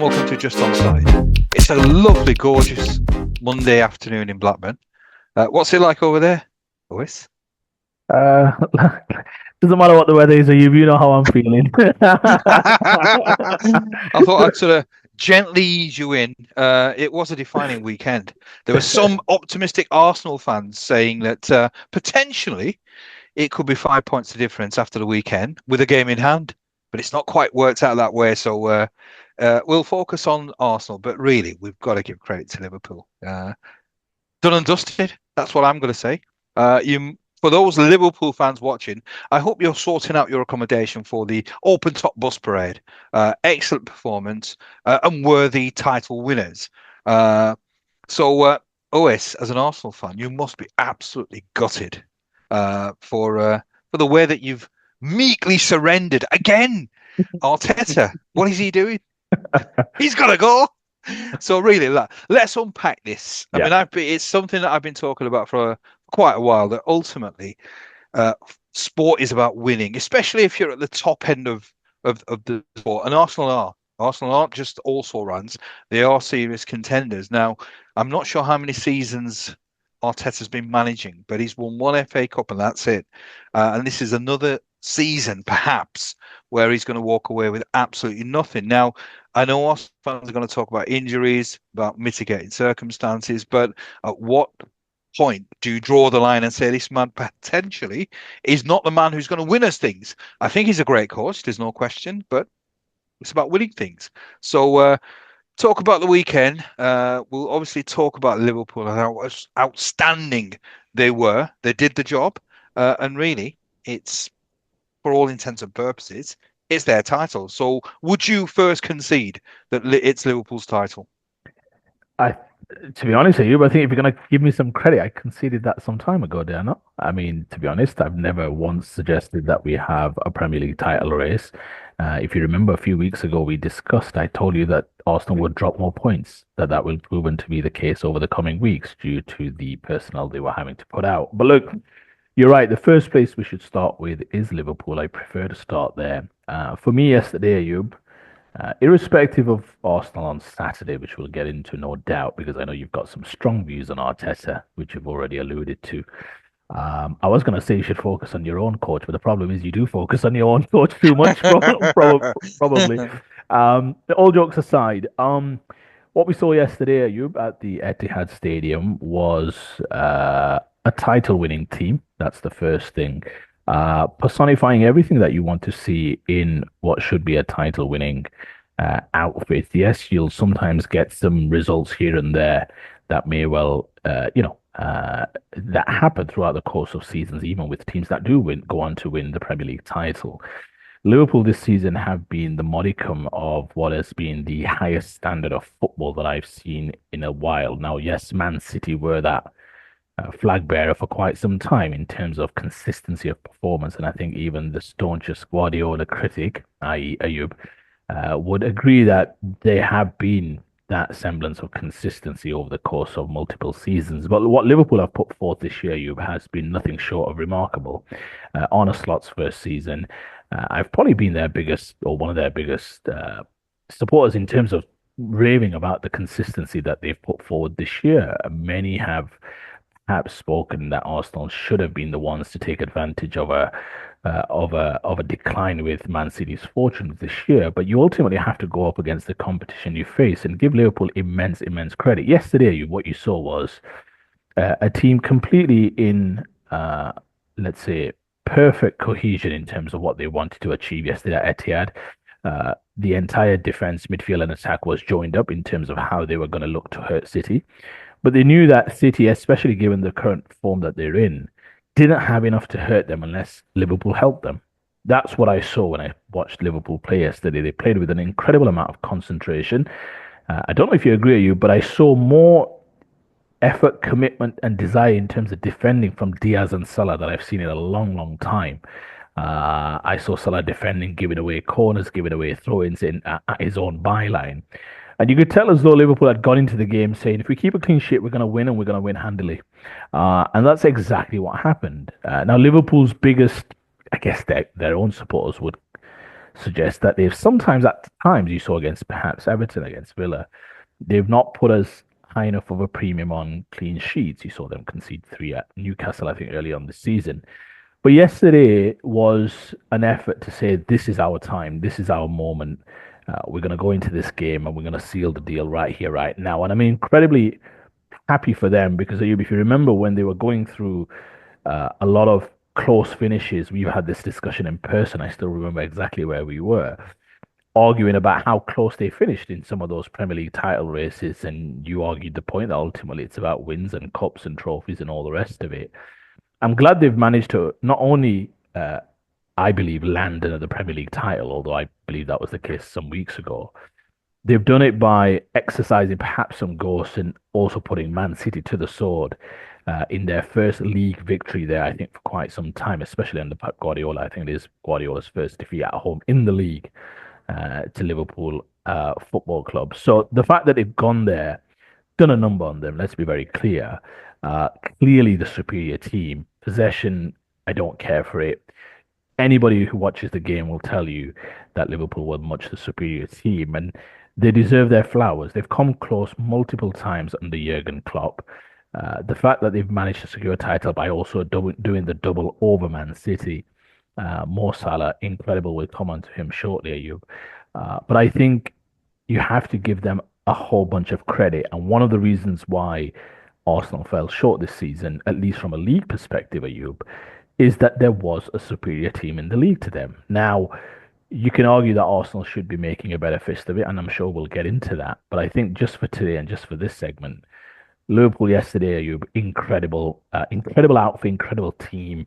and welcome to Just Onside. It's a lovely, gorgeous Monday afternoon in Blackburn. What's it like over there, Lewis? Uh, doesn't matter what the weather is, you know how I'm feeling. I thought I'd sort of gently ease you in. It was a defining weekend. There were some optimistic Arsenal fans saying that potentially it could be 5 points of difference after the weekend with a game in hand, but it's not quite worked out that way. So we'll focus on Arsenal, but really we've got to give credit to Liverpool. Done and dusted. That's what I'm going to say. You, for those Liverpool fans watching, I hope you're sorting out your accommodation for the open top bus parade. Excellent performance and worthy title winners. So, OS, as an Arsenal fan, you must be absolutely gutted for the way that you've meekly surrendered again. Arteta, what is he doing? He's got to go. So really, let's unpack this. I Yeah. mean, it's something that I've been talking about for quite a while. That ultimately, sport is about winning, especially if you're at the top end of the sport. And Arsenal aren't just also runs; they are serious contenders. Now, I'm not sure how many seasons Arteta's been managing, but he's won one FA Cup and that's it. And this is another season, perhaps, where he's going to walk away with absolutely nothing. Now, I know our fans are going to talk about injuries, about mitigating circumstances, but at what point do you draw the line and say this man potentially is not the man who's going to win us things? I think he's a great coach, there's no question, but it's about winning things. So, talk about the weekend. We'll obviously talk about Liverpool and how outstanding they were. They did the job, and really, it's for all intents and purposes, it's their title. So, would you first concede that it's Liverpool's title? I, to be honest with you, I think if you're gonna give me some credit, I conceded that some time ago, did I not? I mean, to be honest, I've never once suggested that we have a Premier League title race. If you remember a few weeks ago, we discussed, I told you that Arsenal would drop more points, that will proven to be the case over the coming weeks due to the personnel they were having to put out. But look, you're right. The first place we should start with is Liverpool. I prefer to start there. For me, yesterday, Ayub, irrespective of Arsenal on Saturday, which we'll get into no doubt, because I know you've got some strong views on Arteta, which you've already alluded to. I was going to say you should focus on your own coach, but the problem is you do focus on your own coach too much, probably. All jokes aside, what we saw yesterday, Ayub, at the Etihad Stadium was a title-winning team. That's the first thing. Personifying everything that you want to see in what should be a title-winning outfit. Yes, you'll sometimes get some results here and there that may well, that happen throughout the course of seasons, even with teams that do go on to win the Premier League title. Liverpool this season have been the modicum of what has been the highest standard of football that I've seen in a while. Now, yes, Man City were that flag bearer for quite some time in terms of consistency of performance, and I think even the staunchest Guardiola critic, i.e., Ayub, would agree that they have been that semblance of consistency over the course of multiple seasons. But what Liverpool have put forth this year, Ayub, has been nothing short of remarkable. Arne Slot's first season, I've probably been their biggest or one of their biggest supporters in terms of raving about the consistency that they've put forward this year. Many have perhaps spoken that Arsenal should have been the ones to take advantage of a decline with Man City's fortunes this year. But you ultimately have to go up against the competition you face and give Liverpool immense credit. Yesterday, what you saw was a team completely in, let's say, perfect cohesion in terms of what they wanted to achieve yesterday at Etihad. The entire defense, midfield, and attack was joined up in terms of how they were going to look to hurt City. But they knew that City, especially given the current form that they're in, didn't have enough to hurt them unless Liverpool helped them. That's what I saw when I watched Liverpool play yesterday. They played with an incredible amount of concentration. I don't know if you agree, you, but I saw more effort, commitment, and desire in terms of defending from Diaz and Salah that I've seen in a long time. I saw Salah defending, giving away corners, giving away throw-ins at his own byline. And you could tell as though Liverpool had gone into the game saying, if we keep a clean sheet, we're going to win and we're going to win handily. And that's exactly what happened. Now, Liverpool's biggest, I guess their own supporters would suggests that they've sometimes, at times, you saw against perhaps Everton, against Villa, they've not put as high enough of a premium on clean sheets. You saw them concede three at Newcastle, I think, early on the season. But yesterday was an effort to say, this is our time, this is our moment. We're going to go into this game and we're going to seal the deal right here, right now. And I'm incredibly happy for them because if you remember when they were going through a lot of close finishes, we've had this discussion in person. I still remember exactly where we were arguing about how close they finished in some of those Premier League title races. And you argued the point that ultimately it's about wins and cups and trophies and all the rest of it. I'm glad they've managed to not only, I believe, land another Premier League title, although I believe that was the case some weeks ago. They've done it by exercising perhaps some ghosts and also putting Man City to the sword in their first league victory there, I think, for quite some time, especially under Pep Guardiola. I think it is Guardiola's first defeat at home in the league to Liverpool Football Club. So the fact that they've gone there, done a number on them, let's be very clear. Uh, Clearly the superior team. Possession, I don't care for it. Anybody who watches the game will tell you that Liverpool were much the superior team, and they deserve their flowers. They've come close multiple times under Jurgen Klopp. The fact that they've managed to secure a title by also doing the double over Man City, Mo Salah, incredible. We'll come on to him shortly, Ayub. But I think you have to give them a whole bunch of credit. And one of the reasons why Arsenal fell short this season, at least from a league perspective, Ayub, is that there was a superior team in the league to them. Now, you can argue that Arsenal should be making a better fist of it, and I'm sure we'll get into that. But I think just for today and just for this segment, Liverpool yesterday, Ayub, incredible outfit, incredible team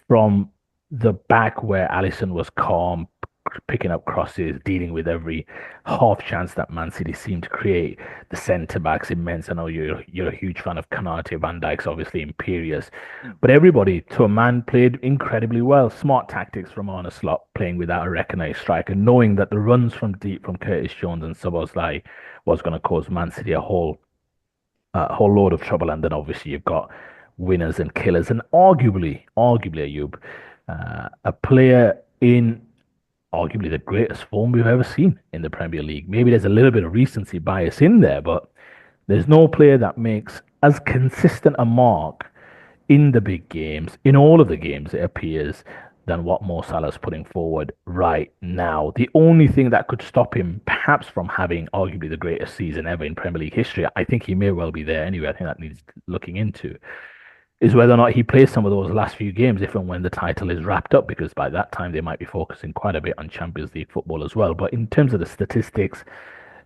from the back where Alisson was calm, picking up crosses, dealing with every half chance that Man City seemed to create. The centre backs immense. I know you're a huge fan of Kanate, Van Dijk's obviously imperious, Mm. but everybody to a man played incredibly well. Smart tactics from Arne Slot, playing without a recognised striker, knowing that the runs from deep from Curtis Jones and Szoboszlai was going to cause Man City a whole load of trouble. And then obviously you've got winners and killers, and arguably, Ayub, a player in arguably the greatest form we've ever seen in the Premier League. Maybe there's a little bit of recency bias in there, but there's no player that makes as consistent a mark in the big games, in all of the games, it appears, than what Mo Salah's putting forward right now. The only thing that could stop him, perhaps, from having arguably the greatest season ever in Premier League history, I think he may well be there anyway. I think that needs looking into, is whether or not he plays some of those last few games if and when the title is wrapped up, because by that time they might be focusing quite a bit on Champions League football as well. But in terms of the statistics,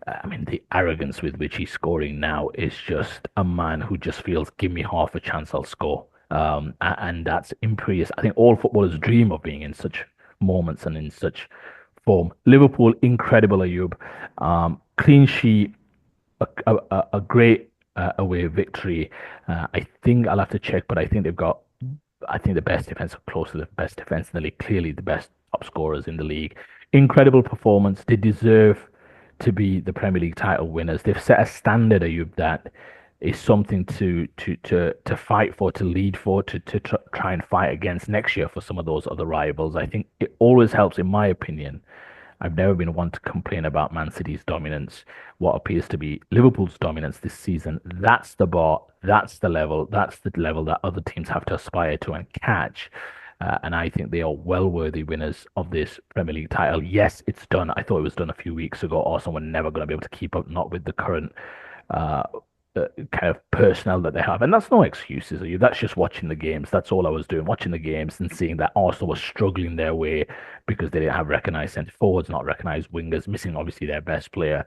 I mean, the arrogance with which he's scoring now is just a man who just feels, give me half a chance, I'll score. And that's imperious. I think all footballers dream of being in such moments and in such form. Liverpool, incredible, Ayub. Clean sheet, a great away victory. I think I'll have to check, but I think they've got, I think the best defense, close to the best defense in the league, clearly the best top scorers in the league. Incredible performance. They deserve to be the Premier League title winners. They've set a standard, Ayub, that is something to fight for, to lead for, to try and fight against next year for some of those other rivals. I think it always helps, in my opinion. I've never been one to complain about Man City's dominance. What appears to be Liverpool's dominance this season, that's the bar, that's the level that other teams have to aspire to and catch. And I think they are well worthy winners of this Premier League title. Yes, it's done. I thought it was done a few weeks ago. Arsenal were never going to be able to keep up, not with the current uh, kind of personnel that they have. And that's no excuses. That's just watching the games. That's all I was doing, watching the games and seeing that Arsenal was struggling their way because they didn't have recognised centre forwards, not recognised wingers, missing obviously their best player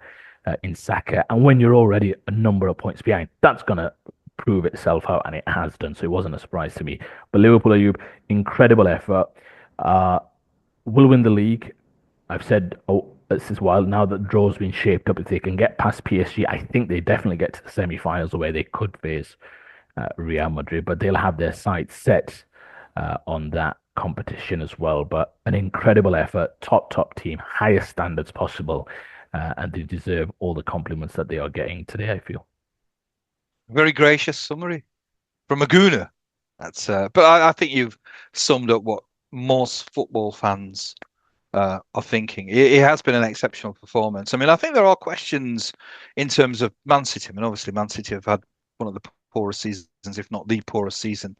in Saka. And when you're already a number of points behind, that's going to prove itself out, and it has done. So it wasn't a surprise to me. But Liverpool, Ayub, incredible effort. Uh, will win the league. I've said, oh, this is wild. Now that the draw's been shaped up, if they can get past PSG, I think they definitely get to the semi-finals where they could face Real Madrid, but they'll have their sights set on that competition as well. But an incredible effort, top team, highest standards possible, and they deserve all the compliments that they are getting today, I feel. Very gracious summary from Aguna. But I think you've summed up what most football fans of thinking. It has been an exceptional performance. I mean, I think there are questions in terms of Man City. I mean, obviously, Man City have had one of the poorest seasons, if not the poorest season,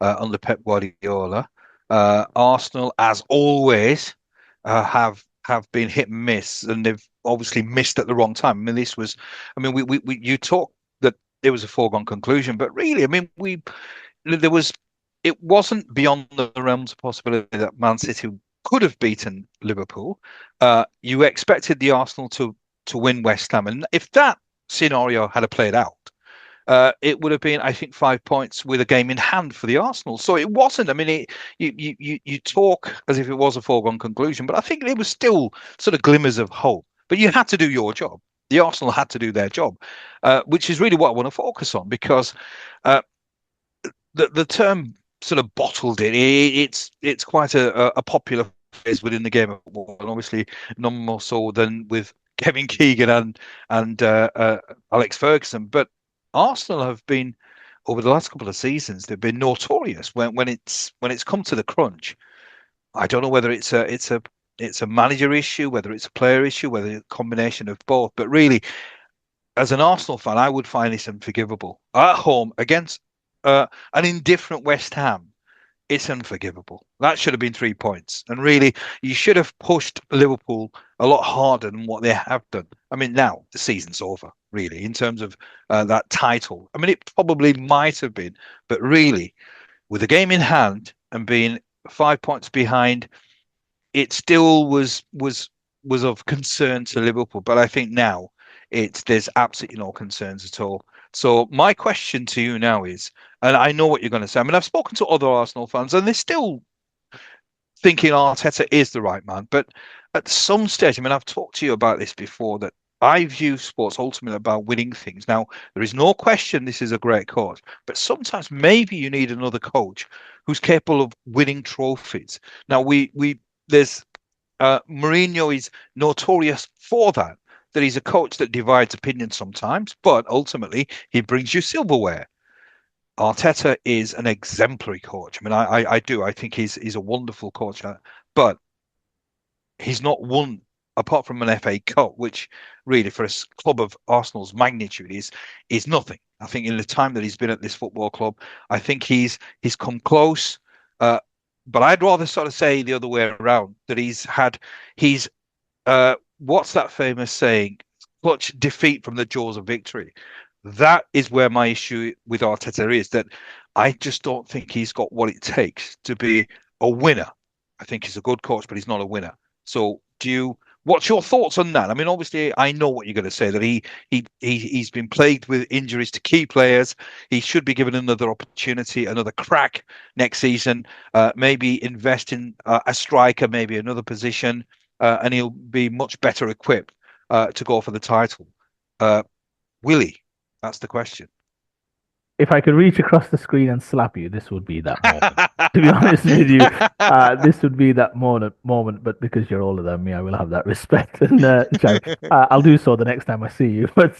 under Pep Guardiola. Arsenal, as always, have been hit and miss, and they've obviously missed at the wrong time. I mean, this was, I mean, we you talk that it was a foregone conclusion, but really, I mean, there was it wasn't beyond the realms of possibility that Man City could have beaten Liverpool. You expected the Arsenal to win West Ham, and if that scenario had played out, it would have been, I think, 5 points with a game in hand for the Arsenal. So it wasn't. I mean, you talk as if it was a foregone conclusion, but I think it was still sort of glimmers of hope. But you had to do your job. The Arsenal had to do their job, which is really what I want to focus on because uh, the term sort of bottled it's quite a popular phrase within the game of football, and obviously none more so than with Kevin Keegan and Alex Ferguson. But Arsenal have been over the last couple of seasons they've been notorious when it's come to the crunch. I don't know whether it's a manager issue, whether it's a player issue, whether it's a combination of both. But really, as an Arsenal fan, I would find this unforgivable. At home against an indifferent West Ham, it's unforgivable. That should have been 3 points. And really, you should have pushed Liverpool a lot harder than what they have done. I mean, now the season's over, really, in terms of that title. I mean, it probably might have been, but really, with the game in hand and being 5 points behind, it still was of concern to Liverpool. But I think now there's absolutely no concerns at all. So my question to you now is, and I know what you're going to say. I mean, I've spoken to other Arsenal fans, and they're still thinking Arteta is the right man. But at some stage, I mean, I've talked to you about this before that I view sports ultimately about winning things. Now, there is no question this is a great coach, but sometimes maybe you need another coach who's capable of winning trophies. Now, we there's Mourinho is notorious for that. That he's a coach that divides opinion sometimes, but ultimately he brings you silverware. Arteta is an exemplary coach. I mean, I do. I think he's a wonderful coach, but he's not won apart from an FA Cup, which really for a club of Arsenal's magnitude is nothing. I think in the time that he's been at this football club, I think he's come close. Uh, but I'd rather sort of say the other way around that he's what's that famous saying? Clutch defeat from the jaws of victory. That is where my issue with Arteta is that I just don't think he's got what it takes to be a winner. I think he's a good coach, but he's not a winner. So, what's your thoughts on that? I mean, obviously, I know what you're going to say that he's been plagued with injuries to key players. He should be given another opportunity, another crack next season. Maybe invest in a striker, maybe another position, and he'll be much better equipped to go for the title. Uh, will he? That's the question. If I could reach across the screen and slap you, this would be that moment. To be honest with you, this would be that moment. But because you're older than me, I will have that respect, and I'll do so the next time I see you. But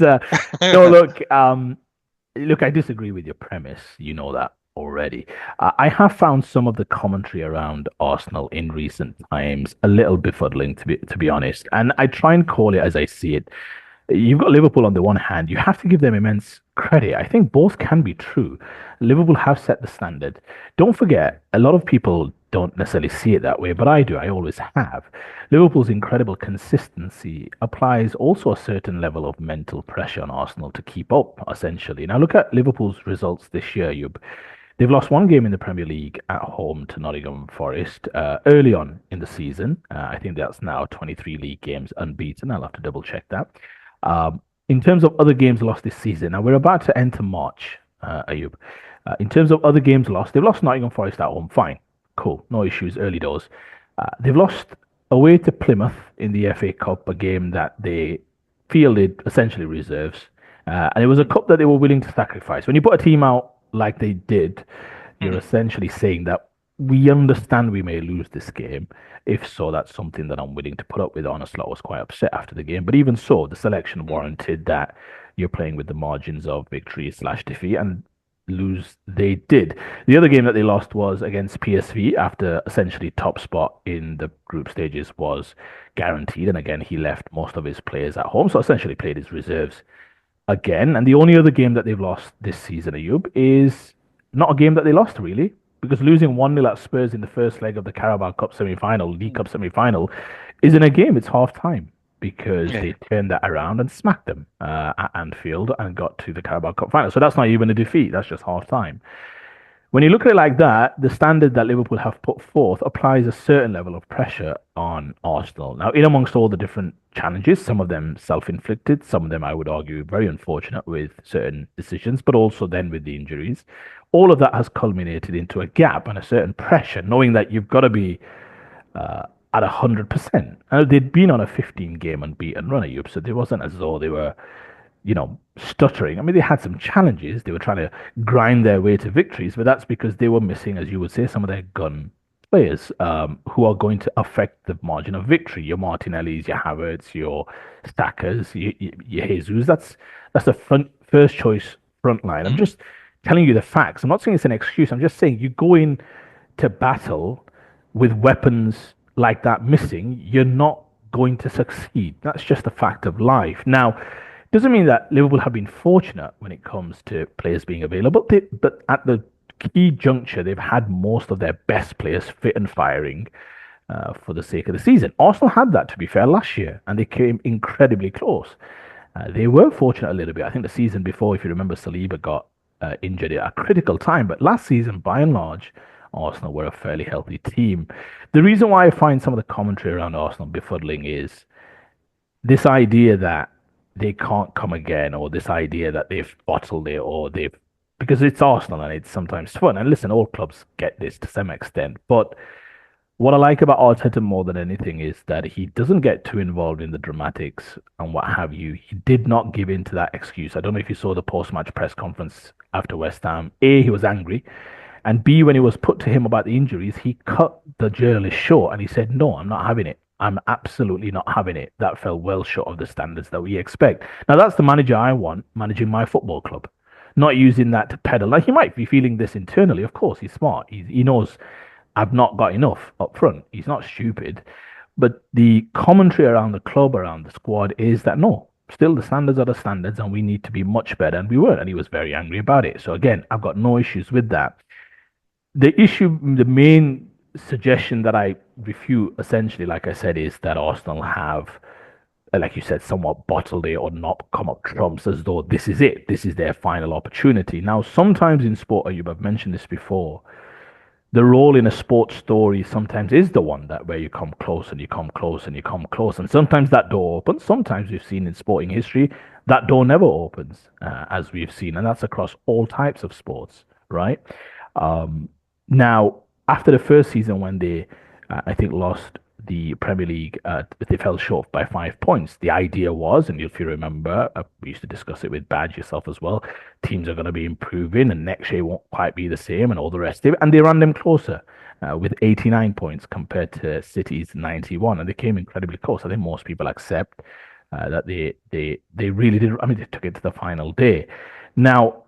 no, look, I disagree with your premise. You know that already. I have found some of the commentary around Arsenal in recent times a little befuddling, to be honest. And I try and call it as I see it. You've got Liverpool on the one hand. You have to give them immense credit. I think both can be true. Liverpool have set the standard. Don't forget, a lot of people don't necessarily see it that way, but I do. I always have. Liverpool's incredible consistency applies also a certain level of mental pressure on Arsenal to keep up, essentially. Now, look at Liverpool's results this year. They've lost one game in the Premier League at home to Nottingham Forest early on in the season. I think that's now 23 league games unbeaten. I'll have to double check that. In terms of other games lost this season, now we're about to enter March, Ayub. In terms of other games lost, they've lost Nottingham Forest at home. Fine, cool, no issues, early doors. They've lost away to Plymouth in the FA Cup, a game that they fielded essentially reserves. And it was a cup that they were willing to sacrifice. When you put a team out like they did, you're Mhm. essentially saying that we understand we may lose this game. If so, that's something that I'm willing to put up with. Honestly, I was quite upset after the game. But even so, the selection warranted that you're playing with the margins of victory slash defeat. And lose, they did. The other game that they lost was against PSV after essentially top spot in the group stages was guaranteed. And again, he left most of his players at home, so essentially played his reserves again. And the only other game that they've lost this season, Ayub, is not a game that they lost really, because losing 1-0 at Spurs in the first leg of the Carabao Cup semi final, League Cup semi final, isn't a game, it's half time because Yeah. they turned that around and smacked them at Anfield and got to the Carabao Cup final. So that's not even a defeat, that's just half time. When you look at it like that, the standard that Liverpool have put forth applies a certain level of pressure on Arsenal. Now, in amongst all the different challenges, some of them self inflicted, some of them, I would argue, very unfortunate with certain decisions, but also then with the injuries, all of that has culminated into a gap and a certain pressure, knowing that you've got to be at 100%. And they'd been on a 15 game unbeaten run, so it wasn't as though they were stuttering. I mean, they had some challenges. They were trying to grind their way to victories, but that's because they were missing, as you would say, some of their gun players who are going to affect the margin of victory. Your Martinellis, your Havertz, your Stackers, your Jesus. That's the first choice front line. I'm Mhm. just telling you the facts. I'm not saying it's an excuse. I'm just saying you go in to battle with weapons like that missing, you're not going to succeed. That's just a fact of life. Now, doesn't mean that Liverpool have been fortunate when it comes to players being available, but at the key juncture, they've had most of their best players fit and firing for the sake of the season. Arsenal had that, to be fair, last year, and they came incredibly close. They were fortunate a little bit. I think the season before, if you remember, Saliba got injured at a critical time, but last season, by and large, Arsenal were a fairly healthy team. The reason why I find some of the commentary around Arsenal befuddling is this idea that they can't come again, or this idea that they've bottled it, or they've because it's Arsenal and it's sometimes fun. And listen, all clubs get this to some extent, but what I like about Arteta more than anything is that he doesn't get too involved in the dramatics and what have you. He did not give in to that excuse. I don't know if you saw the post-match press conference after West Ham. A, he was angry. And B, when it was put to him about the injuries, he cut the journalist short and he said, "No, I'm not having it. I'm absolutely not having it." That fell well short of the standards that we expect. Now, that's the manager I want managing my football club, not using that to peddle. Like, he might be feeling this internally. Of course, he's smart. He knows I've not got enough up front. He's not stupid. But the commentary around the club, around the squad, is that no, still the standards are the standards and we need to be much better. And we weren't. And he was very angry about it. So, again, I've got no issues with that. The main suggestion that I refute, essentially, like I said, is that Arsenal have, like you said, somewhat bottled it or not come up trumps as though this is it. This is their final opportunity. Now, sometimes in sport, Ayub, I've mentioned this before, the role in a sports story sometimes is the one that where you come close and you come close and you come close. And sometimes that door opens. Sometimes we've seen in sporting history that door never opens, as we've seen. And that's across all types of sports, right? Um, Now, after the first season, when they, I think, lost the Premier League, they fell short by 5 points. The idea was, and if you remember, we used to discuss it with Badge yourself as well, teams are going to be improving and next year won't quite be the same and all the rest of it. And they ran them closer with 89 points compared to City's 91. And they came incredibly close. I think most people accept that they really did. I mean, they took it to the final day. Now,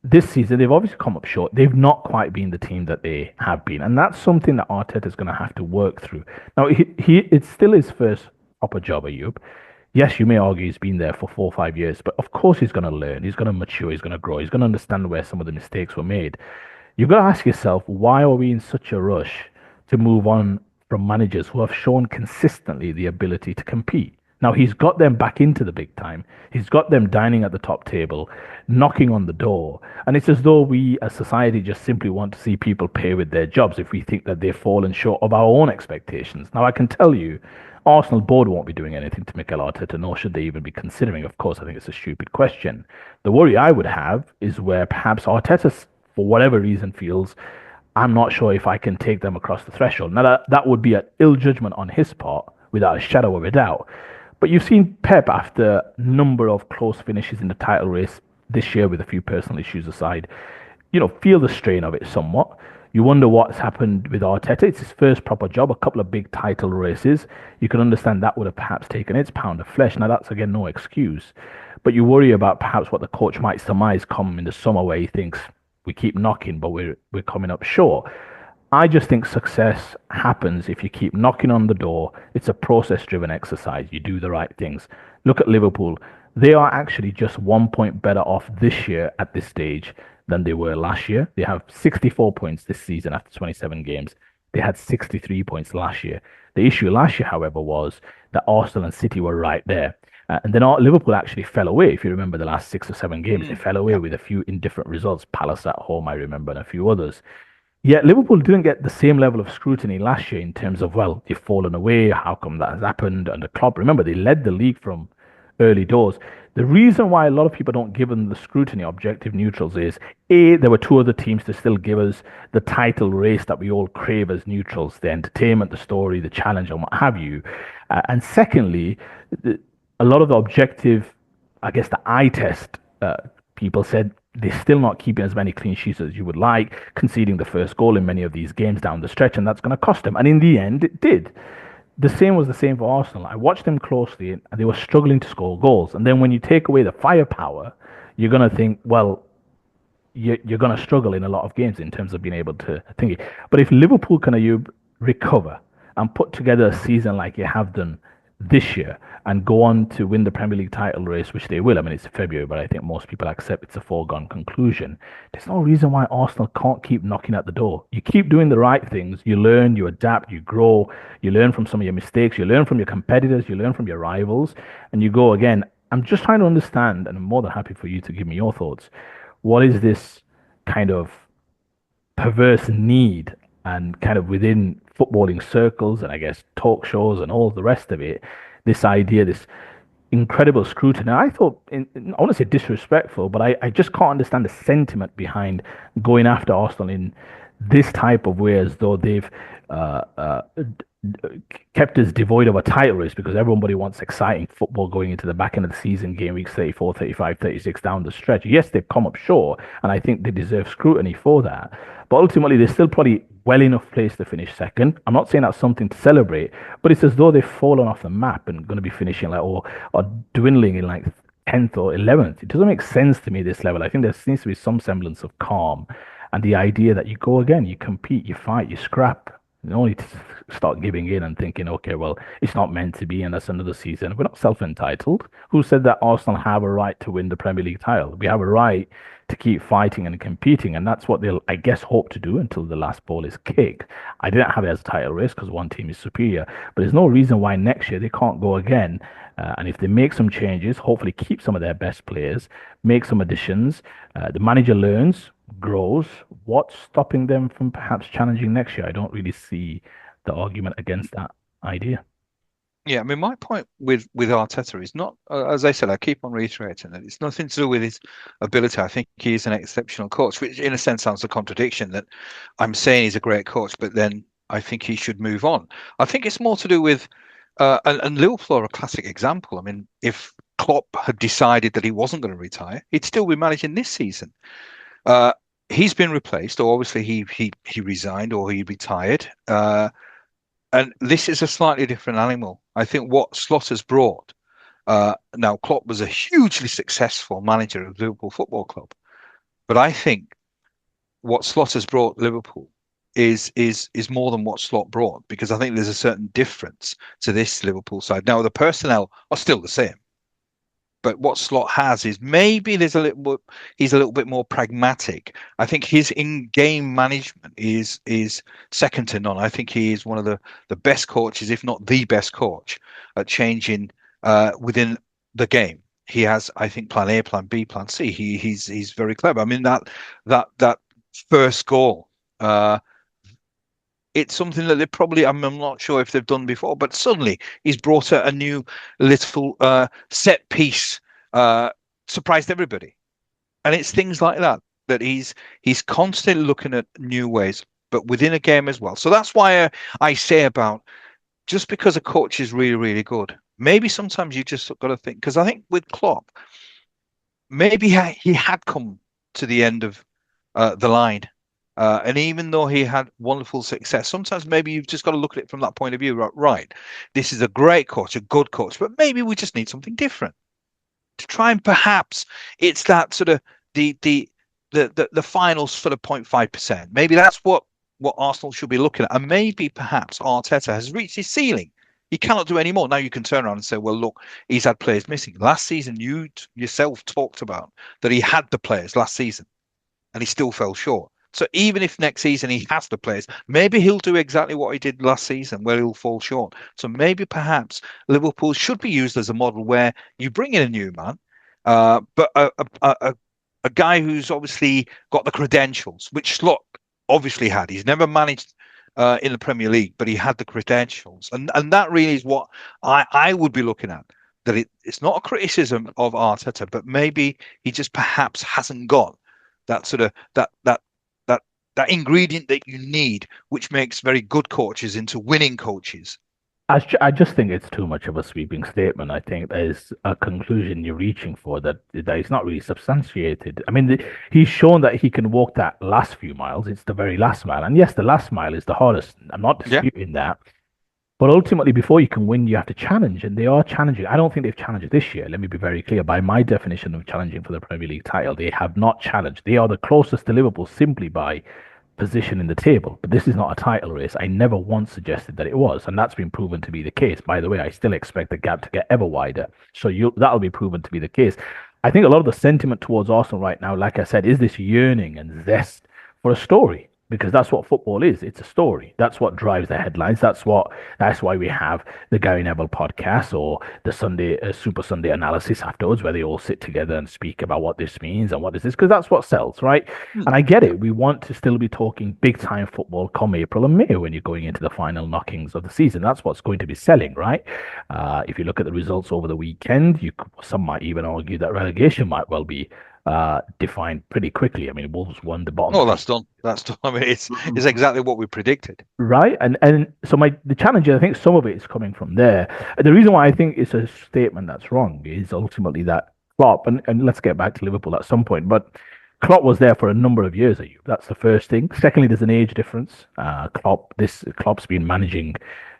this season they've obviously come up short. They've not quite been the team that they have been, and that's something that Arteta is going to have to work through. Now, it's still his first proper job, Ayub. Yes, you may argue he's been there for 4 or 5 years, but of course he's going to learn, he's going to mature, he's going to grow, he's going to understand where some of the mistakes were made. You've got to ask yourself, why are we in such a rush to move on from managers who have shown consistently the ability to compete? Now, he's got them back into the big time. He's got them dining at the top table, knocking on the door. And it's as though we as society just simply want to see people pay with their jobs if we think that they've fallen short of our own expectations. Now, I can tell you, Arsenal board won't be doing anything to Mikel Arteta, nor should they even be considering. Of course, I think it's a stupid question. The worry I would have is where perhaps Arteta, for whatever reason, feels I'm not sure if I can take them across the threshold. Now, that would be an ill judgment on his part, without a shadow of a doubt. But you've seen Pep, after a number of close finishes in the title race this year, with a few personal issues aside, feel the strain of it somewhat. You wonder what's happened with Arteta. It's his first proper job, a couple of big title races. You can understand that would have perhaps taken its pound of flesh. Now, that's again no excuse. But you worry about perhaps what the coach might surmise come in the summer, where he thinks we keep knocking, but we're coming up short. I just think success happens if you keep knocking on the door. It's a process driven exercise. You do the right things. Look at Liverpool. They are actually just 1 point better off this year at this stage than they were last year. They have 64 points this season after 27 games. They had 63 points last year. The issue last year, however, was that Arsenal and City were right there. And then Liverpool actually fell away. If you remember the last 6 or 7 games, they Mm, fell away yeah. with a few indifferent results. Palace at home, I remember, and a few others. Yet Liverpool didn't get the same level of scrutiny last year in terms of, well, they've fallen away. How come that has happened? And the club, remember, they led the league from early doors. The reason why a lot of people don't give them the scrutiny, objective neutrals, is A, there were two other teams to still give us the title race that we all crave as neutrals, the entertainment, the story, the challenge, and what have you. And secondly, a lot of the objective, I guess, the eye test people said they're still not keeping as many clean sheets as you would like, conceding the first goal in many of these games down the stretch, and that's going to cost them. And in the end, it did. The same was the same for Arsenal. I watched them closely, and they were struggling to score goals. And then when you take away the firepower, you're going to think, well, you're going to struggle in a lot of games in terms of being able to think it. But if Liverpool can recover and put together a season like you have done this year and go on to win the Premier League title race, which they will. I mean, it's February, but I think most people accept it's a foregone conclusion. There's no reason why Arsenal can't keep knocking at the door. You keep doing the right things, you learn, you adapt, you grow, you learn from some of your mistakes, you learn from your competitors, you learn from your rivals, and you go again. I'm just trying to understand, and I'm more than happy for you to give me your thoughts. What is this kind of perverse need and kind of within footballing circles and I guess talk shows and all the rest of it, this idea, this incredible scrutiny. I thought, I want to say disrespectful, but I just can't understand the sentiment behind going after Arsenal in this type of way as though they've uh, uh, kept us devoid of a title race because everybody wants exciting football going into the back end of the season, game weeks 34, 35, 36 down the stretch. Yes, they've come up short, and I think they deserve scrutiny for that. But ultimately, they're still probably well enough place to finish second. I'm not saying that's something to celebrate, but it's as though they've fallen off the map and going to be finishing like or dwindling in like 10th or 11th. It doesn't make sense to me this level. I think there seems to be some semblance of calm and the idea that you go again, you compete, you fight, you scrap. You only to start giving in and thinking, okay, well, it's not meant to be, and that's another season. We're not self-entitled. Who said that Arsenal have a right to win the Premier League title? We have a right to keep fighting and competing, and that's what they'll, I guess, hope to do until the last ball is kicked. I didn't have it as a title race because one team is superior, but there's no reason why next year they can't go again. And if they make some changes, hopefully keep some of their best players, make some additions, the manager learns, grows. What's stopping them from perhaps challenging next year? I don't really see the argument against that idea. Yeah, I mean, my point with Arteta is not, as I said, I keep on reiterating that it's nothing to do with his ability. I think he is an exceptional coach, which in a sense sounds a contradiction that I'm saying he's a great coach, but then I think he should move on. I think it's more to do with, and Liverpool are a classic example. I mean, if Klopp had decided that he wasn't going to retire, he'd still be managing this season. Uh, he's been replaced, or obviously he resigned or he retired. And this is a slightly different animal. I think what Slaughter's brought. Now, Klopp was a hugely successful manager of Liverpool Football Club, but I think what Slaughter's brought Liverpool is more than what Slot brought because I think there's a certain difference to this Liverpool side. Now, the personnel are still the same. But what Slot has is maybe he's a little bit more pragmatic. I think his in-game management is second to none. I think he is one of the best coaches, if not the best coach, at changing within the game. He has, I think, plan A, plan B, plan C. He's very clever. I mean that first goal. It's something that they probably, I'm not sure if they've done before, but suddenly he's brought a new little set piece, uh, surprised everybody. And it's things like that that he's constantly looking at new ways, but within a game as well. So that's why I say about just because a coach is really, really good, maybe sometimes you just got to think, because I think with Klopp, maybe he had come to the end of the line. And even though he had wonderful success, sometimes maybe you've just got to look at it from that point of view. Right, this is a great coach, a good coach, but maybe we just need something different to try and perhaps it's that sort of the the final sort of 0.5%. Maybe that's what Arsenal should be looking at, and maybe perhaps Arteta has reached his ceiling. He cannot do any more. Now you can turn around and say, well, look, he's had players missing. Last season, you yourself talked about that he had the players last season and he still fell short. So even if next season he has the players, maybe he'll do exactly what he did last season, where he'll fall short. So maybe perhaps Liverpool should be used as a model where you bring in a new man, but a guy who's obviously got the credentials, which Slot obviously had. He's never managed in the Premier League, but he had the credentials, and that really is what I would be looking at. That it's not a criticism of Arteta, but maybe he just perhaps hasn't got that sort of that that ingredient that you need, which makes very good coaches into winning coaches. I just think it's too much of a sweeping statement. I think there's a conclusion you're reaching for that is not really substantiated. I mean, he's shown that he can walk that last few miles. It's the very last mile, and yes, the last mile is the hardest. I'm not Yeah. disputing that. But ultimately, before you can win, you have to challenge, and they are challenging. I don't think they've challenged this year. Let me be very clear. By my definition of challenging for the Premier League title, they have not challenged. They are the closest to Liverpool simply by position in the table. But this is not a title race. I never once suggested that it was, and that's been proven to be the case. By the way, I still expect the gap to get ever wider. So that'll be proven to be the case. I think a lot of the sentiment towards Arsenal right now, like I said, is this yearning and zest for a story. Because that's what football is. It's a story. That's what drives the headlines. That's why we have the Gary Neville podcast or the Sunday Super Sunday analysis afterwards, where they all sit together and speak about what this means and what is this, because that's what sells, right? Hmm. And I get it. We want to still be talking big time football come April and May when you're going into the final knockings of the season. That's what's going to be selling, right? If you look at the results over the weekend, some might even argue that relegation might well be defined pretty quickly. I mean, Wolves won the bottom Oh, three. that's done. That's done. I mean, it's exactly what we predicted. Right, and so the challenge, I think some of it is coming from there. The reason why I think it's a statement that's wrong is ultimately that Klopp, and let's get back to Liverpool at some point, but Klopp was there for a number of years. That's the first thing. Secondly, there's an age difference. Klopp's been managing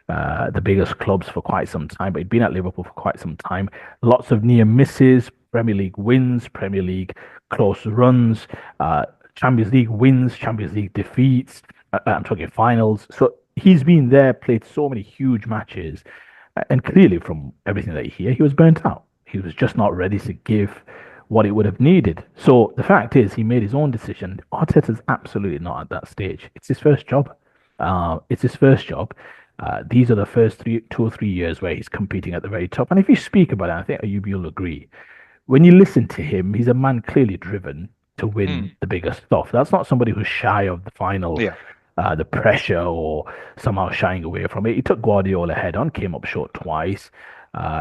the biggest clubs for quite some time, but he'd been at Liverpool for quite some time. Lots of near misses, Premier League wins, Premier League close runs, Champions League wins, Champions League defeats. I'm talking finals. So he's been there, played so many huge matches, and clearly from everything that you hear, he was burnt out. He was just not ready to give what it would have needed. So the fact is, he made his own decision. Arteta's absolutely not at that stage. It's his first job. It's his first job. These are the first 2 or 3 years where he's competing at the very top. And if you speak about it, I think Ayub, you'll agree. When you listen to him, he's a man clearly driven to win Mm. the bigger stuff. That's not somebody who's shy of the final, Yeah. the pressure, or somehow shying away from it. He took Guardiola head on, came up short twice.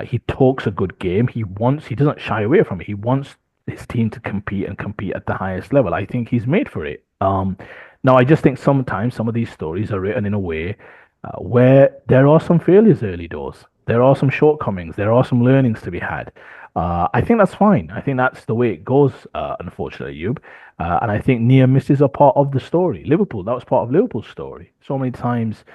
He talks a good game. He doesn't shy away from it. He wants his team to compete and compete at the highest level. I think he's made for it. Now, I just think sometimes some of these stories are written in a way where there are some failures early doors. There are some shortcomings. There are some learnings to be had. I think that's fine. I think that's the way it goes, unfortunately, Yub. And I think near misses are part of the story. Liverpool, that was part of Liverpool's story. So many times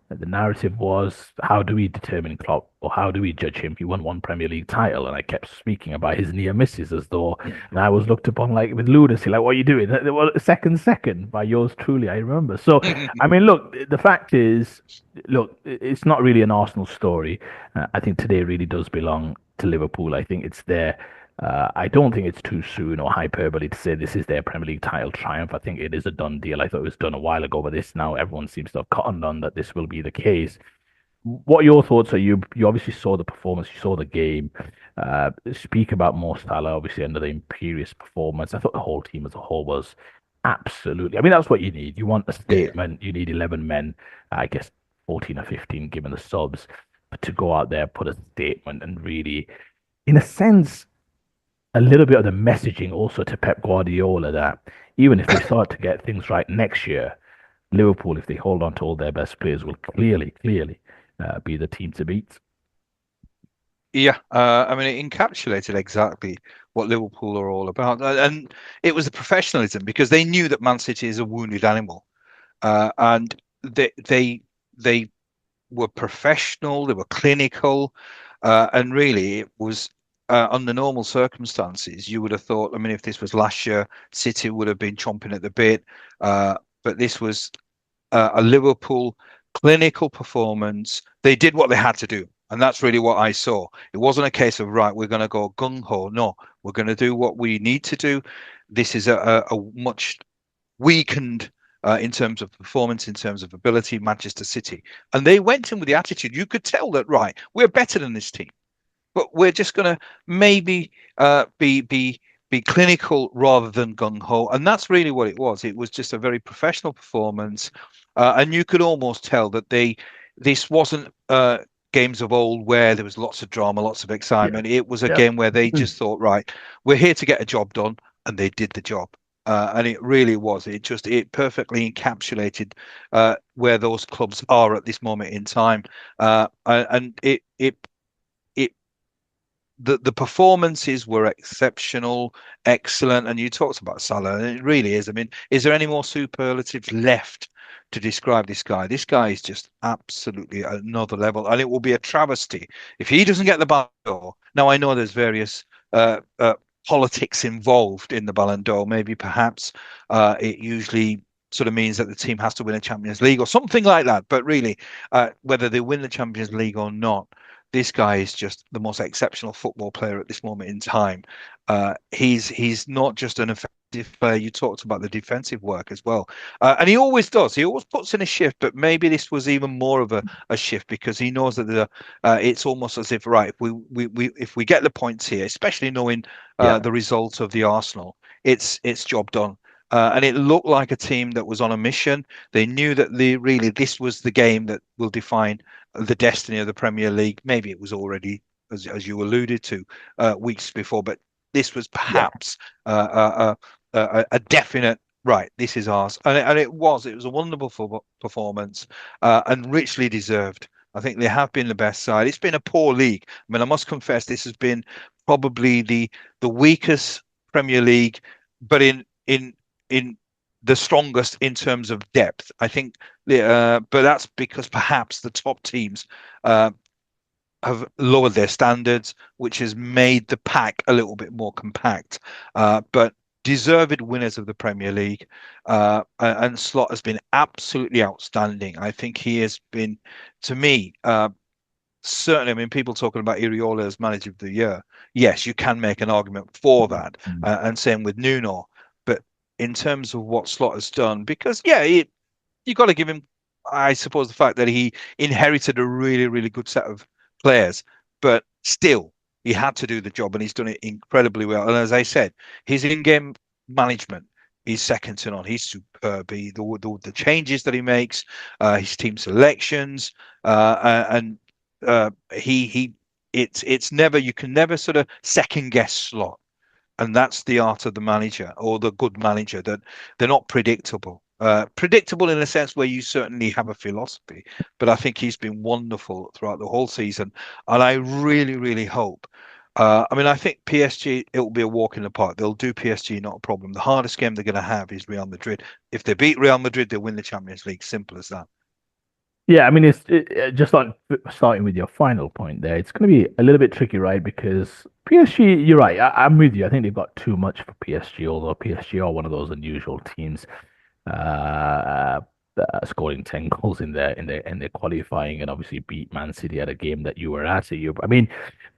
the narrative was, how do we determine Klopp or how do we judge him? He won one Premier League title, and I kept speaking about his near misses as though, and I was looked upon like with lunacy, like, what are you doing? Well, second by yours truly, I remember. So, I mean, look, the fact is, look, it's not really an Arsenal story. I think today really does belong to Liverpool. I think it's there. I don't think it's too soon or hyperbole to say this is their Premier League title triumph. I think it is a done deal. I thought it was done a while ago, but this now everyone seems to have cottoned on that this will be the case. What are your thoughts? Are you obviously saw the performance, you saw the game. Speak about Mo Salah, obviously under the imperious performance. I thought the whole team as a whole was absolutely. I mean, that's what you need. You want a Yeah. statement. You need 11 men. I guess 14 or 15 given the subs, but to go out there, put a statement, and really, in a sense, a little bit of the messaging also to Pep Guardiola that even if they start to get things right next year, Liverpool, if they hold on to all their best players, will clearly be the team to beat. Yeah, I mean, it encapsulated exactly what Liverpool are all about, and it was the professionalism because they knew that Man City is a wounded animal, and they were professional, they were clinical, and really it was under normal circumstances, you would have thought, I mean, if this was last year, City would have been chomping at the bit. But this was a Liverpool clinical performance. They did what they had to do. And that's really what I saw. It wasn't a case of, right, we're going to go gung ho. No, we're going to do what we need to do. This is a much weakened in terms of performance, in terms of ability, Manchester City. And they went in with the attitude. You could tell that, right, we're better than this team, but we're just going to maybe be clinical rather than gung ho, and that's really what it was. It was just a very professional performance, and you could almost tell that this wasn't games of old where there was lots of drama, lots of Yeah. excitement. It was a Yeah. game where they Mm. just thought, right, we're here to get a job done, and they did the job. And it really was. It perfectly encapsulated where those clubs are at this moment in time, and it the performances were exceptional, excellent. And you talked about Salah, and it really is. I mean, is there any more superlatives left to describe this guy? This guy is just absolutely another level, and it will be a travesty if he doesn't get the Ballon d'Or. Now, I know there's various politics involved in the Ballon d'Or. Maybe perhaps it usually sort of means that the team has to win a Champions League or something like that. But really, whether they win the Champions League or not, this guy is just the most exceptional football player at this moment in time. He's not just an effective player. You talked about the defensive work as well, and he always does. He always puts in a shift, but maybe this was even more of a shift because he knows that it's almost as if right, if we get the points here, especially knowing Yeah. the result of the Arsenal, it's job done. And it looked like a team that was on a mission. They knew that really this was the game that will define the destiny of the Premier League. Maybe it was already, as you alluded to, weeks before, but this was Yeah. perhaps a definite right. This is ours, and it was. It was a wonderful performance and richly deserved. I think they have been the best side. It's been a poor league. I mean, I must confess, this has been probably the weakest Premier League, but in the strongest in terms of depth. I think, but that's because perhaps the top teams uh, have lowered their standards, which has made the pack a little bit more compact. But deserved winners of the Premier League, and Slot has been absolutely outstanding. I think he has been, to me, certainly. I mean, people talking about Iriola as manager of the year. Yes, you can make an argument for that, Mm. and same with Nuno. But in terms of what Slot has done, because yeah, you got to give him, I suppose, the fact that he inherited a really, really good set of players, but still, he had to do the job, and he's done it incredibly well. And as I said, his in-game management is second to none. He's superb. The changes that he makes, his team selections, and he it's never you can never sort of second guess Slot, and that's the art of the manager or the good manager, that they're not predictable. Predictable in a sense where you certainly have a philosophy, but I think he's been wonderful throughout the whole season, and I really, really hope. I mean, I think PSG, it will be a walk in the park. They'll do PSG, not a problem. The hardest game they're going to have is Real Madrid. If they beat Real Madrid, they win the Champions League. Simple as that. Yeah, I mean, just like starting with your final point there, it's going to be a little bit tricky, right? Because PSG, you're right. I'm with you. I think they've got too much for PSG, although PSG are one of those unusual teams, uh, scoring 10 goals in their qualifying and obviously beat Man City at a game that you were at. So I mean,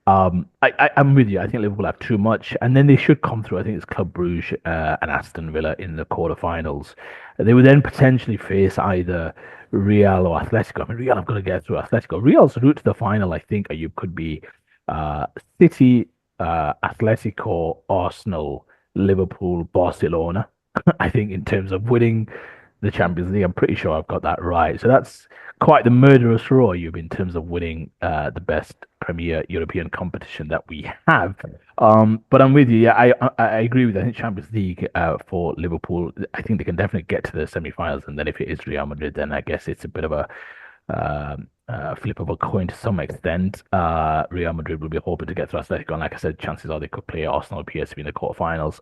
I'm with you. I think Liverpool have too much, and then they should come through. I think it's Club Brugge and Aston Villa in the quarterfinals. They would then potentially face either Real or Atletico. I mean, Real have got to get through Atletico. Real's route to the final, I think, you could be City, Atletico, Arsenal, Liverpool, Barcelona. I think in terms of winning the Champions League, I'm pretty sure I've got that right. So that's quite the murderous row you've in terms of winning the best Premier European competition that we have. But I'm with you. Yeah, I agree with you. I think Champions League for Liverpool, I think they can definitely get to the semi-finals, and then if it is Real Madrid, then I guess it's a bit of a flip of a coin to some extent. Real Madrid will be hoping to get through Atletico, and like I said, chances are they could play Arsenal or PSV in the quarterfinals.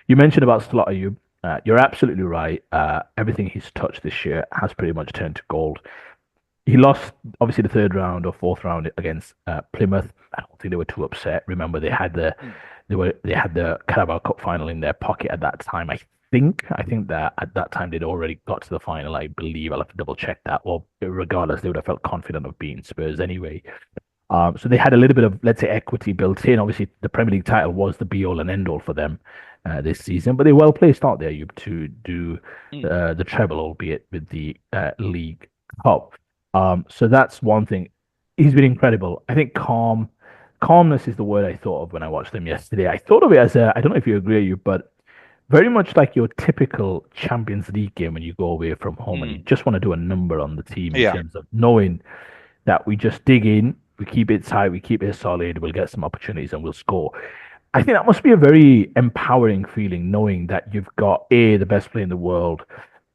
You mentioned about Slaughter. You're absolutely right. Everything he's touched this year has pretty much turned to gold. he lost obviously the third round or fourth round against Plymouth. I don't think they were too upset. Remember, Mm. they had the Carabao Cup final in their pocket at that time. I think that at that time they'd already got to the final. I believe I'll have to double check that. Well, regardless, they would have felt confident of beating Spurs anyway. So they had a little bit of, let's say, equity built in. Obviously, the Premier League title was the be all and end all for them this season, but they well placed out there, you to do Mm. the treble, albeit with the League Cup. So that's one thing. He's been incredible. I think calmness is the word I thought of when I watched them yesterday. I thought of it as I don't know if you agree, you, but very much like your typical Champions League game when you go away from home and you Mm. just want to do a number on the team in Yeah. terms of knowing that we just dig in, we keep it tight, we keep it solid, we'll get some opportunities and we'll score. I think that must be a very empowering feeling knowing that you've got the best player in the world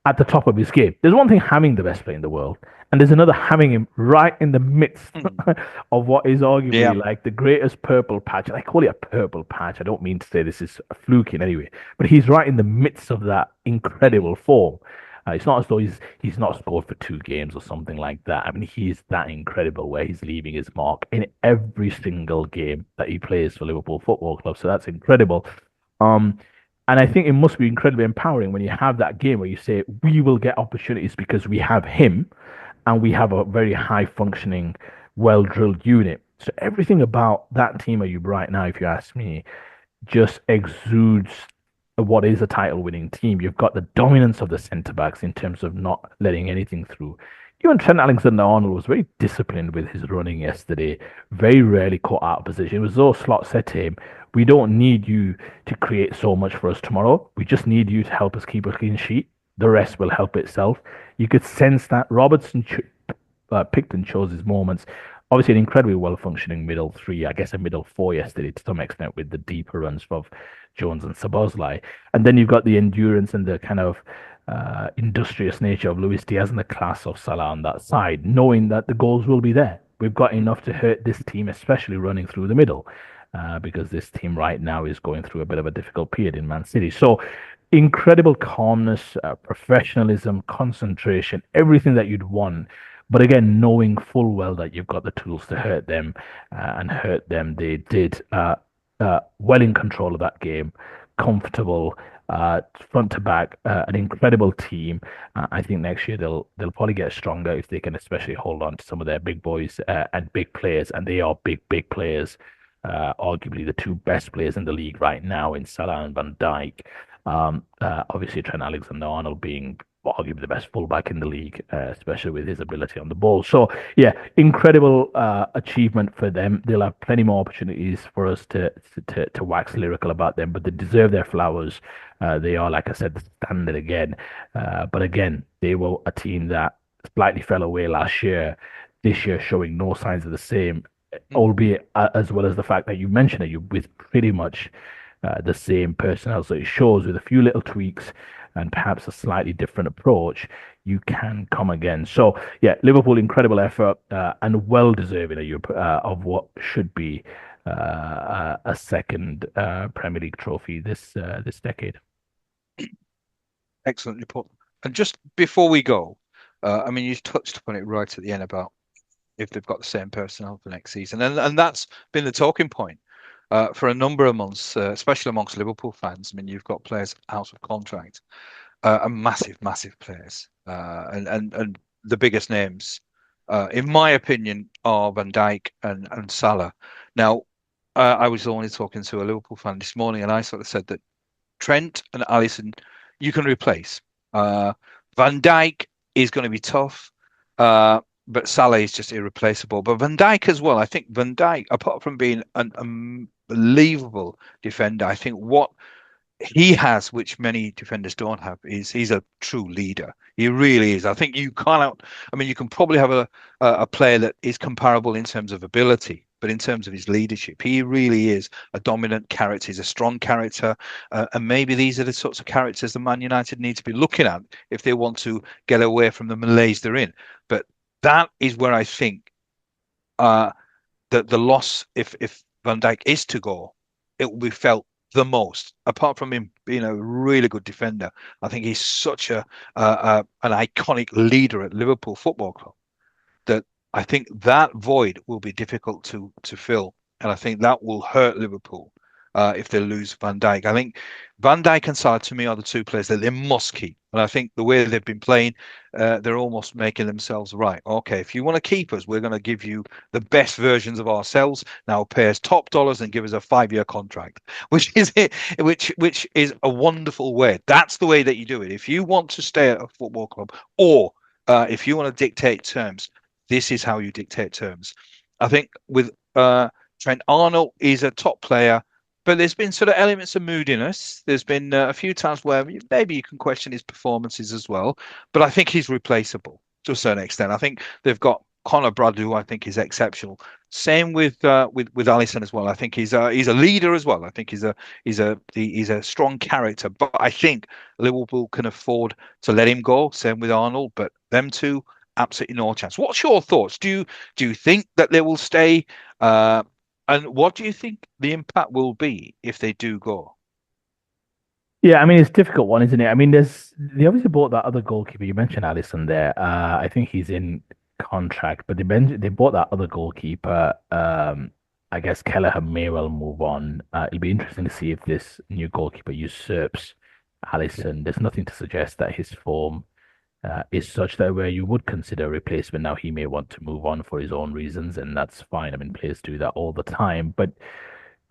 at the top of his game. There's one thing having the best player in the world, and there's another having him right in the midst Mm. of what is Yeah. arguably like the greatest purple patch. And I call it a purple patch. I don't mean to say this is a fluke in any way, but he's right in the midst of that Mm. incredible form. It's not as though he's not scored for 2 games or something like that. I mean, he's that incredible where he's leaving his mark in every single game that he plays for Liverpool Football Club. So that's incredible. Um, and I think it must be incredibly empowering when you have that game where you say, we will get opportunities because we have him and we have a very high functioning, well drilled unit. So everything about that team, are you right now, if you ask me, just exudes what is a title winning team. You've got the dominance of the centre backs in terms of not letting anything through. Even Trent Alexander Arnold was very disciplined with his running yesterday, very rarely caught out of position. It was though Slot said to him, we don't need you to create so much for us tomorrow. We just need you to help us keep a clean sheet. The rest will help itself. You could sense that picked and chose his moments. Obviously, an incredibly well functioning middle three, I guess a middle four yesterday to some extent with the deeper runs of Jones and Sabozlai. And then you've got the endurance and the kind of industrious nature of Luis Diaz and the class of Salah on that side, knowing that the goals will be there. We've got Mm. enough to hurt this team, especially running through the middle, because this team right now is going through a bit of a difficult period in Man City. So, incredible calmness, professionalism, concentration, everything that you'd want. But again, knowing full well that you've got the tools to hurt them and hurt them, they did well in control of that game, comfortable, front to back, an incredible team. I think next year they'll probably get stronger if they can especially hold on to some of their big boys and big players, and they are big players. Arguably the two best players in the league right now in Salah and Van Dijk. Obviously Trent Alexander-Arnold being arguably the best fullback in the league, especially with his ability on the ball. So yeah, incredible achievement for them. They'll have plenty more opportunities for us to wax lyrical about them, but they deserve their flowers. They are, like I said, the standard again. But again, they were a team that slightly fell away last year. This year, showing no signs of the same, Mm. albeit as well as the fact that you mentioned it, you with pretty much the same personnel. So it shows with a few little tweaks and perhaps a slightly different approach, you can come again. So yeah, Liverpool incredible effort and well deserving of what should be a second Premier League trophy this decade. Excellently put. And just before we go, I mean, you touched upon it right at the end about if they've got the same personnel for next season, and that's been the talking point for a number of months, especially amongst Liverpool fans. I mean, you've got players out of contract, and massive players, and the biggest names, in my opinion, are Van Dijk and Salah. Now, I was only talking to a Liverpool fan this morning, and I sort of said that Trent and Alisson you can replace. Uh, Van Dijk is going to be tough, but Salah is just irreplaceable. But Van Dijk as well. I think Van Dijk, apart from being an unbelievable defender, I think what he has, which many defenders don't have, is he's a true leader. He really is. I think you cannot. I mean, you can probably have a player that is comparable in terms of ability, but in terms of his leadership, he really is a dominant character. He's a strong character, and maybe these are the sorts of characters that Man United need to be looking at if they want to get away from the malaise they're in. But that is where I think uh, that the loss, if Van Dijk is to go, it will be felt the most. Apart from him being a really good defender, I think he's such a an iconic leader at Liverpool Football Club. that I think that void will be difficult to fill, and I think that will hurt Liverpool if they lose Van Dijk. I think Van Dijk and Salah to me are the two players that they must keep, and I think the way they've been playing, they're almost making themselves right. Okay, if you want to keep us, we're going to give you the best versions of ourselves. Now pay us top dollars and give us a 5 year contract, which is it, which is a wonderful way. That's the way that you do it. If you want to stay at a football club, or if you want to dictate terms, this is how you dictate terms. I think with Trent Arnold, is a top player, but there's been sort of elements of moodiness. There's been a few times where maybe you can question his performances as well, but I think he's replaceable to a certain extent. I think they've got Conor Bradley, who I think is exceptional. Same with Alisson as well. I think he's a leader as well. I think he's a strong character. But I think Liverpool can afford to let him go. Same with Arnold. But them two, absolutely no chance. What's your thoughts? Do you think that they will stay? And what do you think the impact will be if they do go? Yeah, I mean it's a difficult one, isn't it? I mean, they obviously bought that other goalkeeper. You mentioned Allison there. I think he's in contract, but they bought that other goalkeeper. I guess Kelleher may well move on. It'll be interesting to see if this new goalkeeper usurps Allison. There's nothing to suggest that his form is such that where you would consider a replacement. Now he may want to move on for his own reasons, and that's fine. I mean, players do that all the time, but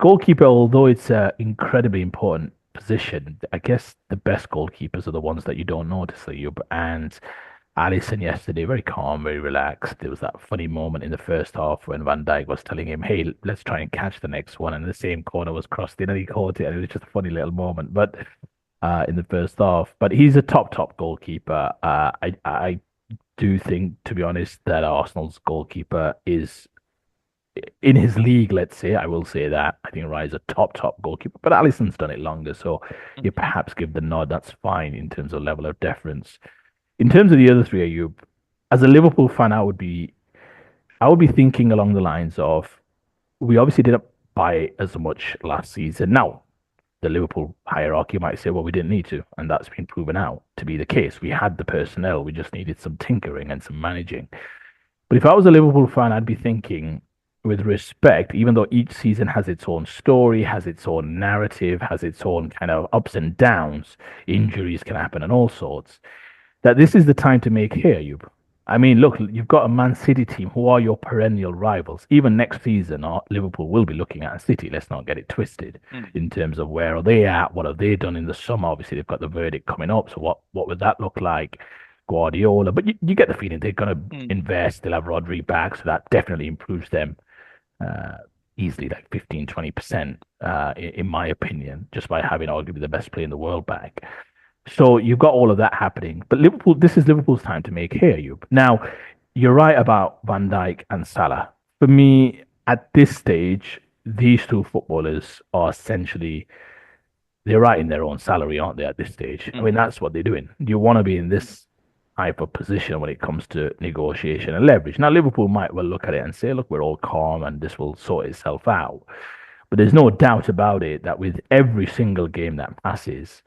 goalkeeper, although it's an incredibly important position, I guess the best goalkeepers are the ones that you don't notice, Ayub. And Alisson yesterday, very calm, very relaxed. There was that funny moment in the first half when Van Dijk was telling him, "Hey, let's try and catch the next one," and the same corner was crossed in, and he caught it, and it was just a funny little moment. But in the first half, but he's a top goalkeeper. I do think, to be honest, that Arsenal's goalkeeper is in his league, let's say, I will say that. I think Rye's a top goalkeeper, but Alisson's done it longer, so you Mhm. perhaps give the nod. That's fine in terms of level of deference. In terms of the other three, Ayub, as a Liverpool fan, I would be thinking along the lines of we obviously didn't buy as much last season. Now, the Liverpool hierarchy might say, well, we didn't need to, and that's been proven out to be the case. We had the personnel, we just needed some tinkering and some managing. But if I was a Liverpool fan, I'd be thinking, with respect, even though each season has its own story, has its own narrative, has its own kind of ups and downs, injuries can happen and all sorts, that this is the time to make hay, Ayub. I mean, look, you've got a Man City team who are your perennial rivals. Even next season, Liverpool will be looking at City. Let's not get it twisted Mm. in terms of where are they at, what have they done in the summer. Obviously, they've got the verdict coming up. So what would that look like? Guardiola, but you get the feeling they're going to Mm. invest. They'll have Rodri back, so that definitely improves them uh, easily, like 15-20%, in my opinion, just by having arguably the best player in the world back. So you've got all of that happening. But Liverpool, this is Liverpool's time to make hay, Ayub. Now, you're right about Van Dijk and Salah. For me, at this stage, these two footballers are essentially they're writing their own salary, aren't they, at this stage? I mean, Mm. that's what they're doing. You want to be in this type of position when it comes to negotiation and leverage. Now, Liverpool might well look at it and say, look, we're all calm and this will sort itself out. But there's no doubt about it that with every single game that passes,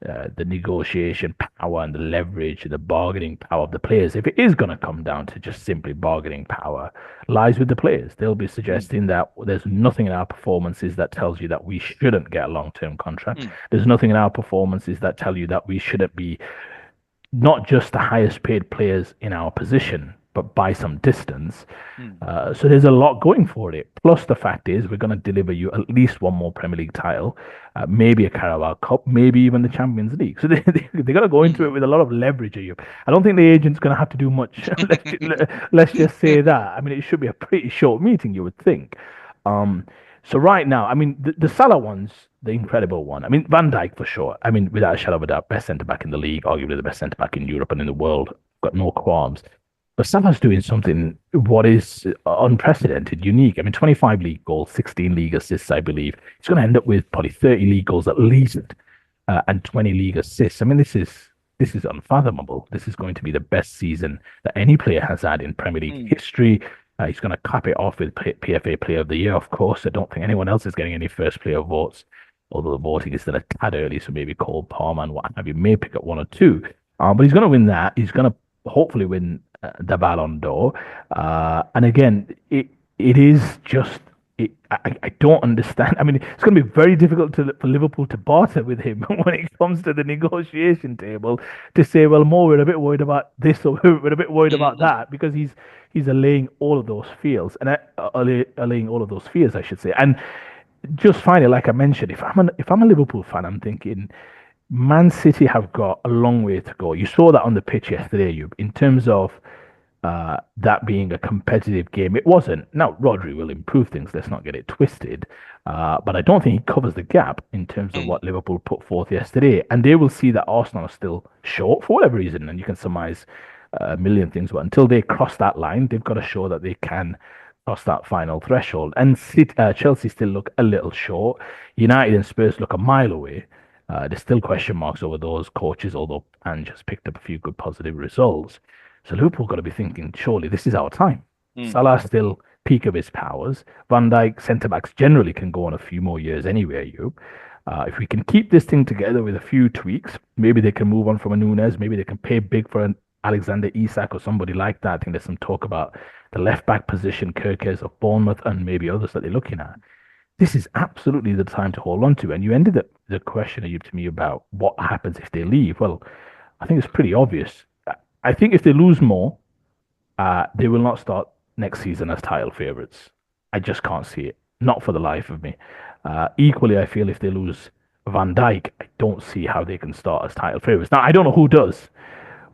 the negotiation power and the leverage, the bargaining power of the players, if it is going to come down to just simply bargaining power, lies with the players. They'll be Mm. suggesting that there's nothing in our performances that tells you that we shouldn't get a long-term contract. Mm. There's nothing in our performances that tell you that we shouldn't be not just the highest paid players in our position, but by some distance. Mm. So there's a lot going for it. Plus, the fact is, we're going to deliver you at least one more Premier League title, maybe a Carabao Cup, maybe even the Champions League. So they're going to go into it Mm. with a lot of leverage. I don't think the agent's going to have to do much. Let's just say that. I mean, it should be a pretty short meeting, you would think. Um, so right now, I mean, the Salah one's the incredible one. I mean, Van Dijk for sure. I mean, without a shadow of a doubt, best centre back in the league, arguably the best centre back in Europe and in the world. Got no qualms. But Salah's doing something what is unprecedented, unique. I mean, 25 league goals, 16 league assists, I believe. He's going to end up with probably 30 league goals at least, and 20 league assists. I mean, this is unfathomable. This is going to be the best season that any player has had in Premier League Mm. history. He's going to cap it off with PFA Player of the Year, of course. I don't think anyone else is getting any first player votes, although the voting is still a tad early, so maybe Cole Palmer and what have you may pick up one or two. But he's going to win that. He's going to hopefully win the Ballon d'Or. And again, it is just I don't understand. I mean, it's going to be very difficult for Liverpool to barter with him when it comes to the negotiation table to say, well, more we're a bit worried about this or we're a bit worried about Mm, that because he's allaying all of those fears and allaying all of those fears, I should say. And just finally, like I mentioned, if I'm a Liverpool fan, I'm thinking Man City have got a long way to go. You saw that on the pitch yesterday, you in terms of that being a competitive game. It wasn't. Now, Rodri will improve things. Let's not get it twisted. But I don't think he covers the gap in terms of mm, what Liverpool put forth yesterday. And they will see that Arsenal are still short for whatever reason. And you can surmise a million things. But until they cross that line, they've got to show that they can cross that final threshold. And Chelsea still look a little short. United and Spurs look a mile away. There's still question marks over those coaches, although Ange has picked up a few good positive results. So Liverpool got to be thinking, surely this is our time. mm, Salah still peak of his powers. Van Dijk centre backs generally can go on a few more years anyway. You, if we can keep this thing together with a few tweaks, maybe they can move on from a Nunes. Maybe they can pay big for an Alexander Isak or somebody like that. I think there's some talk about the left back position, Kirkes of Bournemouth, and maybe others that they're looking at. This is absolutely the time to hold on to. And you ended the question to me about what happens if they leave. Well, I think it's pretty obvious. I think if they lose more, they will not start next season as title favourites. I just can't see it. Not for the life of me. Equally, I feel if they lose Van Dijk, I don't see how they can start as title favourites. Now, I don't know who does,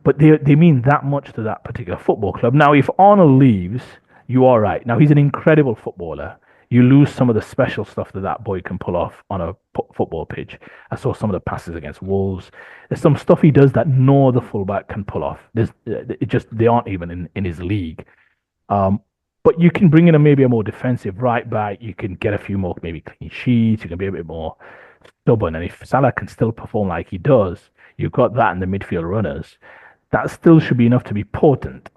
but they mean that much to that particular football club. Now, if Arnold leaves, you are right. Now, he's an incredible footballer. You lose some of the special stuff that that boy can pull off on a football pitch. I saw some of the passes against Wolves. There's some stuff he does that no other fullback can pull off. It just they aren't even in his league. Um, but you can bring in maybe a more defensive right back. You can get a few more maybe clean sheets. You can be a bit more stubborn. And if Salah can still perform like he does, you've got that in the midfield runners. That still should be enough to be potent.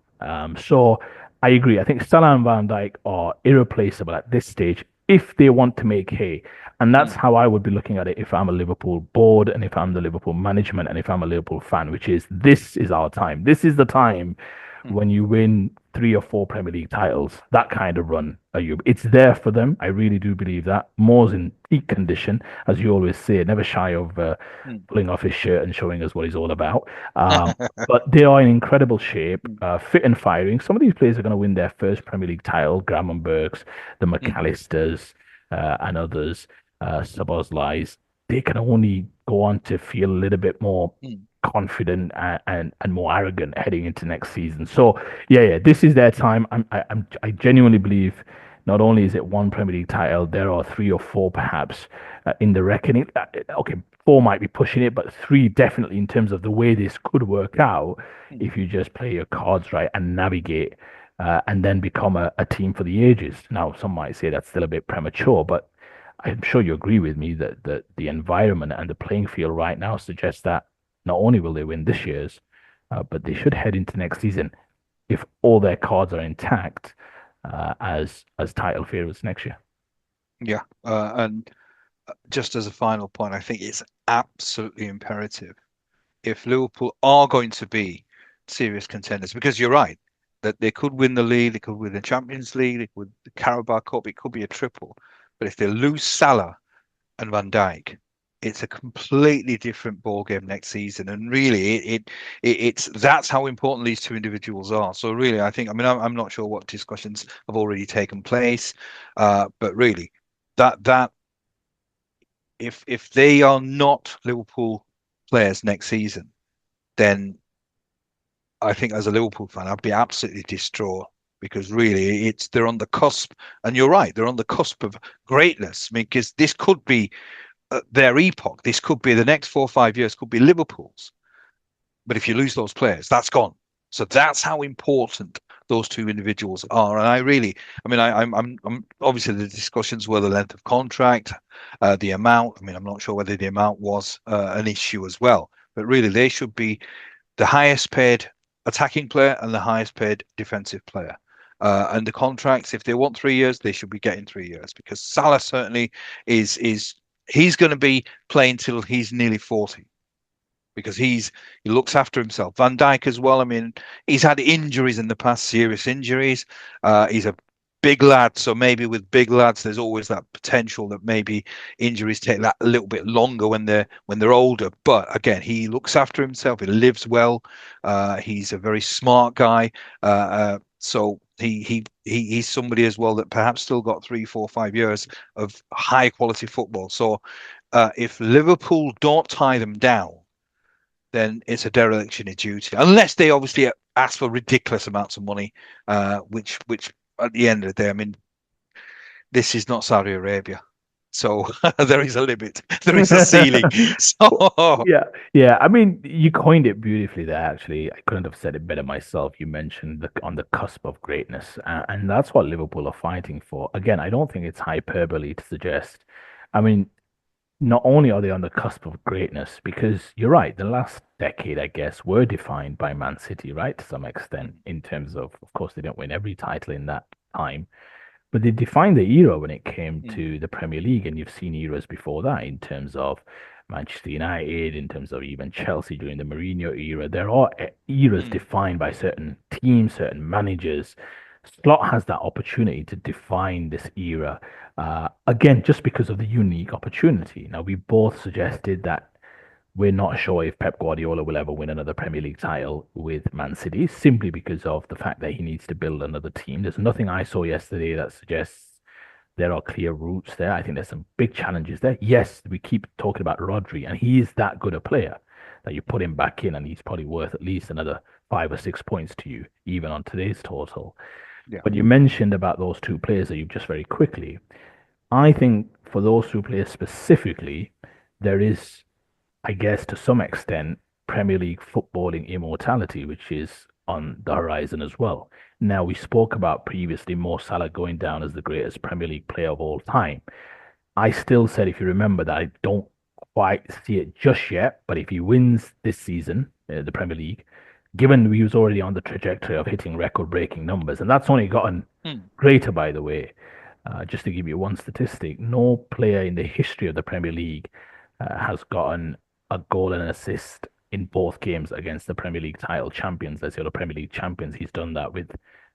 So I agree. I think Salah and Van Dijk are irreplaceable at this stage if they want to make hay. And that's mm, how I would be looking at it if I'm a Liverpool board and if I'm the Liverpool management and if I'm a Liverpool fan, which is this is our time. This is the time mm. when you win 3 or 4 Premier League titles, that kind of run, Ayub. It's there for them. I really do believe that. Moore's in peak condition, as you always say, never shy of Mm. pulling off his shirt and showing us what he's all about. But they are in incredible shape, Mm, fit and firing. Some of these players are going to win their first Premier League title. Gravenbergs, the mm, McAllisters, and others, Szoboszlais. They can only go on to feel a little bit more mm, confident and more arrogant heading into next season. So yeah, this is their time. I genuinely believe not only is it one Premier League title, there are 3 or 4 perhaps in the reckoning. Okay, 4 might be pushing it, but 3 definitely in terms of the way this could work out mm. if you just play your cards right and navigate. And then become a team for the ages. Now, some might say that's still a bit premature, but I'm sure you agree with me that the environment and the playing field right now suggests that not only will they win this year's, but they should head into next season if all their cards are intact as title favorites next year. Yeah. And just as a final point, I think it's absolutely imperative if Liverpool are going to be serious contenders, because you're right that they could win the league, they could win the Champions League, they could win the Carabao Cup, it could be a triple. But if they lose Salah and Van Dijk, it's a completely different ball game next season. And really, it's that's how important these two individuals are. So really, I think I mean I'm not sure what discussions have already taken place, but really, that if they are not Liverpool players next season, then I think as a Liverpool fan, I'd be absolutely distraught because really it's they're on the cusp, and you're right, they're on the cusp of greatness. I mean, because this could be their epoch. This could be the next 4 or 5 years, could be Liverpool's. But if you lose those players, that's gone. So that's how important those two individuals are. And I really, I mean, I'm obviously the discussions were the length of contract, the amount. I mean, I'm not sure whether the amount was an issue as well. But really, they should be the highest paid attacking player and the highest paid defensive player. And the contracts, if they want 3 years, they should be getting 3 years because Salah certainly is he's going to be playing till he's nearly 40 because he looks after himself. Van Dijk as well. I mean, he's had injuries in the past, serious injuries. He's a big lad, so maybe with big lads, there's always that potential that maybe injuries take that a little bit longer when they're older. But again, he looks after himself. He lives well. He's a very smart guy. So he's somebody as well that perhaps still got 3, 4, 5 years of high quality football. So if Liverpool don't tie them down, then it's a dereliction of duty, unless they obviously ask for ridiculous amounts of money, which at the end of the day, I mean, this is not Saudi Arabia, so there is a limit, there is a ceiling. So Yeah, yeah. I mean, you coined it beautifully there, actually. I couldn't have said it better myself. You mentioned on the cusp of greatness, and that's what Liverpool are fighting for. Again, I don't think it's hyperbole to suggest. I mean, not only are they on the cusp of greatness, because you're right, the last decade, I guess, were defined by Man City, right, to some extent, in terms of course, they didn't win every title in that time, but they defined the era when it came mm, to the Premier League, and you've seen eras before that in terms of Manchester United, in terms of even Chelsea during the Mourinho era. There are eras mm, defined by certain teams, certain managers. Slot has that opportunity to define this era again, just because of the unique opportunity. Now, we both suggested that we're not sure if Pep Guardiola will ever win another Premier League title with Man City, simply because of the fact that he needs to build another team. There's nothing I saw yesterday that suggests there are clear routes there. I think there's some big challenges there. Yes, we keep talking about Rodri, and he is that good a player that you put him back in, and he's probably worth at least another 5 or 6 points to you, even on today's total. yeah, But you mentioned about those two players that you've just very quickly. I think for those two players specifically, there is, I guess, to some extent, Premier League footballing immortality, which is on the horizon as well. Now, we spoke about previously Mo Salah going down as the greatest Premier League player of all time. I still said, if you remember, that I don't quite see it just yet, but if he wins this season, the Premier League, given he was already on the trajectory of hitting record-breaking numbers, and that's only gotten mm, greater, by the way. Just to give you one statistic, no player in the history of the Premier League has gotten a goal and an assist in both games against the Premier League title champions. Let's say the Premier League champions. He's done that with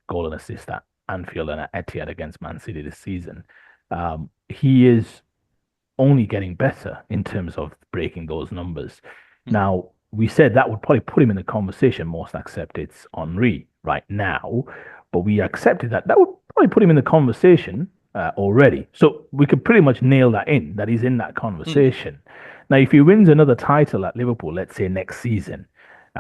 goal and assist at Anfield and at Etihad against Man City this season. He is only getting better in terms of breaking those numbers. mm, Now, we said that would probably put him in the conversation. Most accept it's Henri right now, but we accepted that that would probably put him in the conversation already. So we could pretty much nail that in, that he's in that mm, conversation. Now, if he wins another title at Liverpool, let's say next season,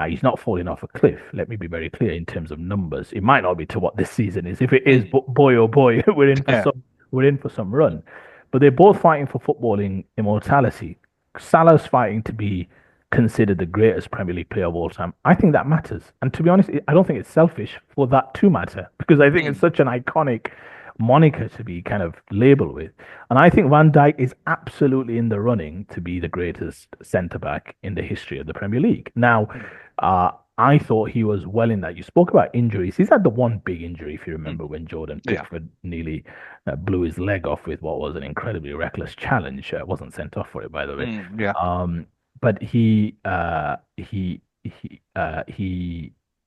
he's not falling off a cliff. Let me be very clear in terms of numbers. It might not be to what this season is. If it is, mm, boy oh boy, yeah, we're in for some run. But they're both fighting for footballing immortality. Salah's fighting to be considered the greatest Premier League player of all time. I think that matters. And to be honest, I don't think it's selfish for that to matter because I think it's mm, such an iconic moniker to be kind of labeled with. And I think Van Dijk is absolutely in the running to be the greatest centre back in the history of the Premier League. Now, mm, I thought he was well in that. You spoke about injuries. He's had the one big injury, if you mm, remember, when Jordan yeah, Pickford nearly blew his leg off with what was an incredibly reckless challenge. Wasn't sent off for it, by the way. yeah, Um, but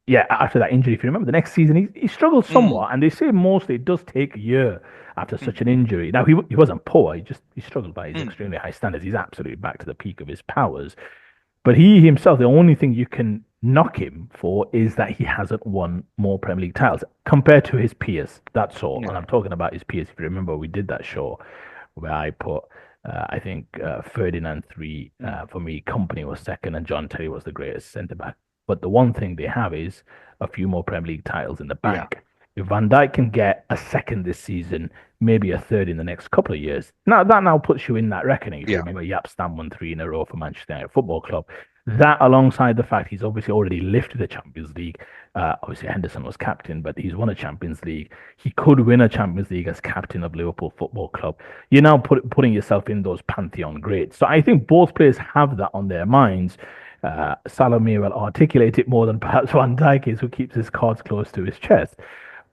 yeah, after that injury, if you remember, the next season he struggled mm, somewhat, and they say mostly it does take a year after mm, such an injury. Now he wasn't poor; he struggled by his mm, extremely high standards. He's absolutely back to the peak of his powers. But he himself, the only thing you can knock him for is that he hasn't won more Premier League titles compared to his peers. That's all. And yeah, I'm talking about his peers. If you remember, we did that show where I put, I think Ferdinand three mm, for me. Company was second, and John Terry was the greatest centre back. But the one thing they have is a few more Premier League titles in the yeah, bank. If Van Dijk can get a second this season, maybe a third in the next couple of years. Now that now puts you in that reckoning. If you yeah, remember, Yap Stam won three in a row for Manchester United Football Club. That, alongside the fact he's obviously already lifted the Champions League. Obviously, Henderson was captain, but he's won a Champions League. He could win a Champions League as captain of Liverpool Football Club. You're now putting yourself in those pantheon grades. So I think both players have that on their minds. Salah may well articulate it more than perhaps Van Dijk is, who keeps his cards close to his chest.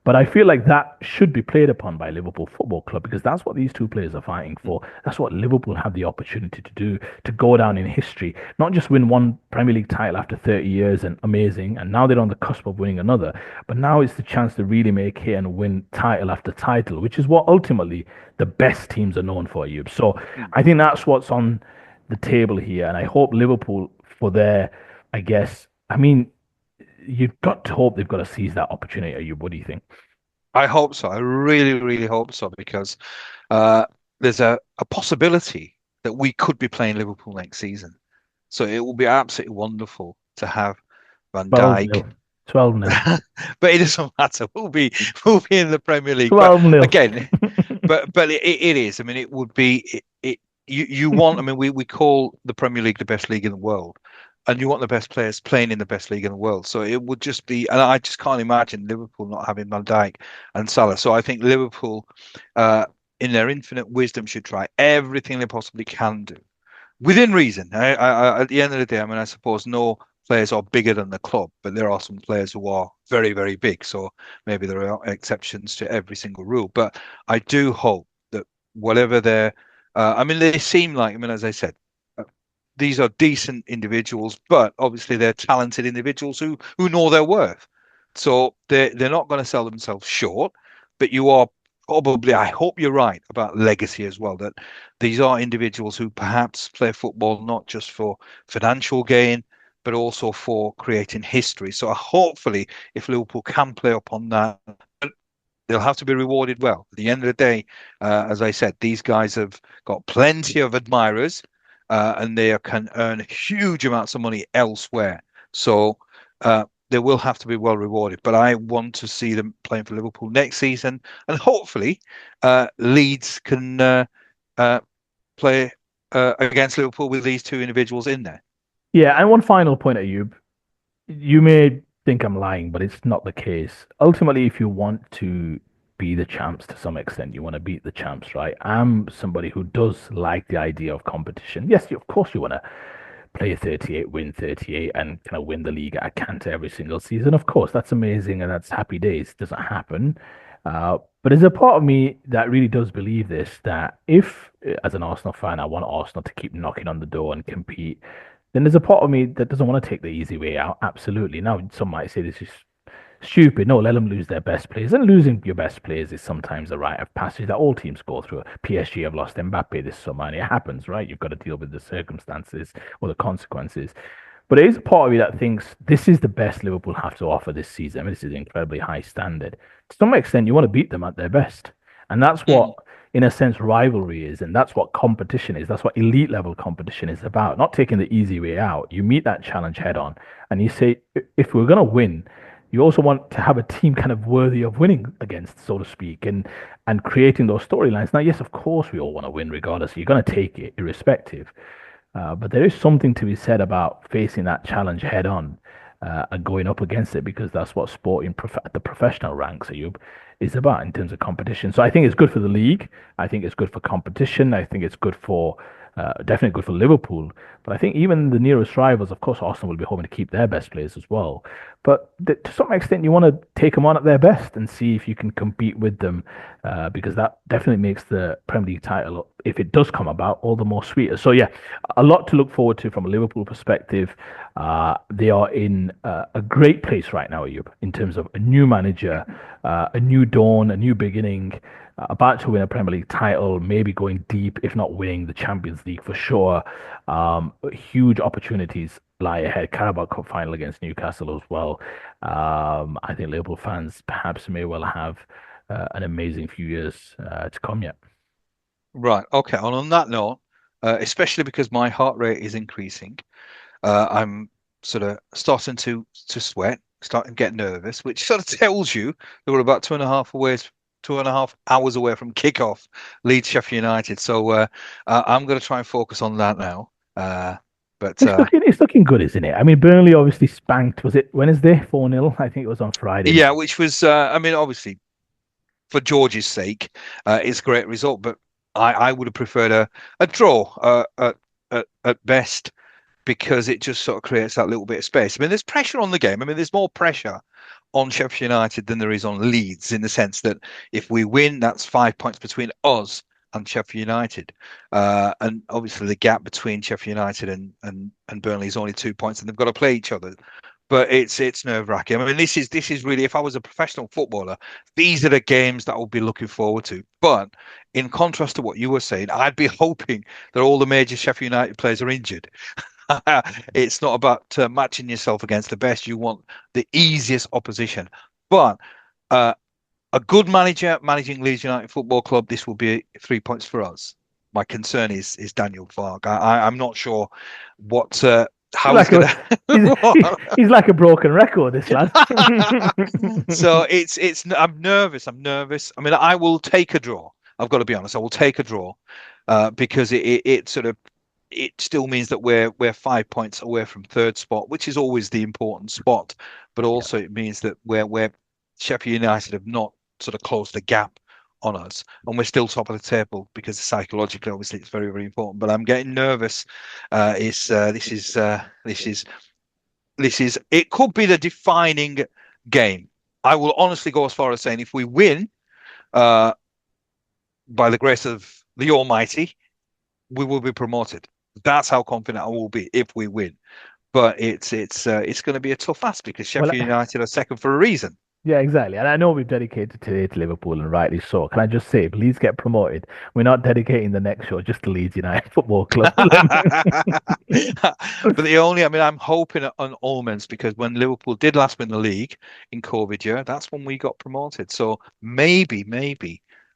But I feel like that should be played upon by Liverpool Football Club because that's what these two players are fighting Mm, for. That's what Liverpool have the opportunity to do, to go down in history, not just win one Premier League title after 30 years and amazing, and now they're on the cusp of winning another, but now it's the chance to really make it and win title after title, which is what ultimately the best teams are known for, you. So mm. I think that's what's on the table here, and I hope Liverpool for their, I guess, I mean, you've got to hope they've got to seize that opportunity. You, what do you think? I hope so. I really, really hope so because uh, there's a possibility that we could be playing Liverpool next season. So it will be absolutely wonderful to have Van 12 Dijk. nil. 12 nil. But it doesn't matter. We'll be in the Premier League. But 12 nil. again, but it is. I mean, it would be it you want. I mean, we call the Premier League the best league in the world, and you want the best players playing in the best league in the world. So it would just be, and I just can't imagine Liverpool not having Van Dijk and Salah. So I think Liverpool, uh, in their infinite wisdom, should try everything they possibly can do within reason. At the end of the day, I mean, I suppose no players are bigger than the club, but there are some players who are very, very big. So maybe there are exceptions to every single rule. But I do hope that whatever their, I mean, they seem like, I mean, as I said, uh, these are decent individuals, but obviously they're talented individuals who know their worth. So they're not going to sell themselves short, but you are probably, I hope you're right about legacy as well, that these are individuals who perhaps play football not just for financial gain, but also for creating history. So hopefully, if Liverpool can play upon that, they'll have to be rewarded well. At the end of the day, as I said, these guys have got plenty of admirers, and they can earn huge amounts of money elsewhere. So they will have to be well rewarded. But I want to see them playing for Liverpool next season, and hopefully, Leeds can uh, play against Liverpool with these two individuals in there. Yeah, and one final point, Ayub. You may think I'm lying, but it's not the case. Ultimately, if you want to be the champs to some extent, you want to beat the champs, right? I'm somebody who does like the idea of competition. Yes, of course, you want to play 38, win 38, and kind of win the league at a canter every single season. Of course, that's amazing and that's happy days. Doesn't happen. But there's a part of me that really does believe this that if, as an Arsenal fan, I want Arsenal to keep knocking on the door and compete, then there's a part of me that doesn't want to take the easy way out. Absolutely. Now, some might say this is stupid. No, let them lose their best players. And losing your best players is sometimes a rite of passage that all teams go through. PSG have lost Mbappe this summer, and it happens, right? You've got to deal with the circumstances or the consequences. But there is a part of me that thinks this is the best Liverpool have to offer this season. I mean, this is an incredibly high standard. To some extent, you want to beat them at their best. And that's what, Mm. in a sense, rivalry is. And that's what competition is. That's what elite level competition is about. Not taking the easy way out. You meet that challenge head on and you say, if we're going to win, you also want to have a team kind of worthy of winning against, so to speak, and creating those storylines. Now, yes, of course, we all want to win regardless. You're going to take it irrespective. But there is something to be said about facing that challenge head on and going up against it because that's what sport in the professional ranks, Ayub, is about in terms of competition. So I think it's good for the league. I think it's good for competition. I think it's good for definitely good for Liverpool. But I think even the nearest rivals, of course, Arsenal will be hoping to keep their best players as well. But to some extent, you want to take them on at their best and see if you can compete with them, because that definitely makes the Premier League title, if it does come about, all the more sweeter. So yeah, a lot to look forward to from a Liverpool perspective. They are in a great place right now, Ayub, in terms of a new manager, a new dawn, a new beginning. About to win a Premier League title, maybe going deep, if not winning the Champions League for sure. Huge opportunities lie ahead. Carabao Cup final against Newcastle as well. I think Liverpool fans perhaps may well have an amazing few years to come yet. Right. Okay. And on that note, especially because my heart rate is increasing, I'm sort of starting to sweat, starting to get nervous, which sort of tells you that we're about 2.5 hours away from kickoff, Leeds Sheffield United. So I'm going to try and focus on that now. But It's looking good, isn't it? I mean, Burnley obviously spanked. Was it Wednesday 4-0? I think it was on Friday. yeah, which was, I mean, obviously for George's sake, it's a great result, but I would have preferred a draw at best because it just sort of creates that little bit of space. I mean, there's pressure on the game. I mean, there's more pressure on Sheffield United than there is on Leeds, in the sense that if we win, that's 5 points between us and Sheffield United. And obviously the gap between Sheffield United and Burnley is only 2 points, and they've got to play each other. But it's nerve-wracking. I mean, this is really, if I was a professional footballer, these are the games that I would be looking forward to. But in contrast to what you were saying, I'd be hoping that all the major Sheffield United players are injured. It's not about matching yourself against the best. You want the easiest opposition. But uh, a good manager managing Leeds United Football Club, this will be 3 points for us. My concern is Daniel Farke. I'm not sure what how he's Like a, gonna. he's, he's like a broken record, this lad. So it's I'm nervous. I'm nervous. I mean, I will take a draw. I've got to be honest. I will take a draw because it sort of it still means that we're 5 points away from third spot, which is always the important spot. But Yeah. also it means that we're Sheffield United have not sort of closed the gap on us, and we're still top of the table because psychologically, obviously, it's very, very important. But I'm getting nervous. It's this is it could be the defining game. I will honestly go as far as saying if we win, uh, by the grace of the Almighty, we will be promoted. That's how confident I will be if we win. But it's going to be a tough ask because Well, Sheffield United are second for a reason. yeah, exactly. And I know we've dedicated today to Liverpool, and rightly so. Can I just say, if Leeds get promoted, we're not dedicating the next show just to Leeds United Football Club. But the only, I mean, I'm hoping on omens because when Liverpool did last win the league in COVID year, that's when we got promoted. So maybe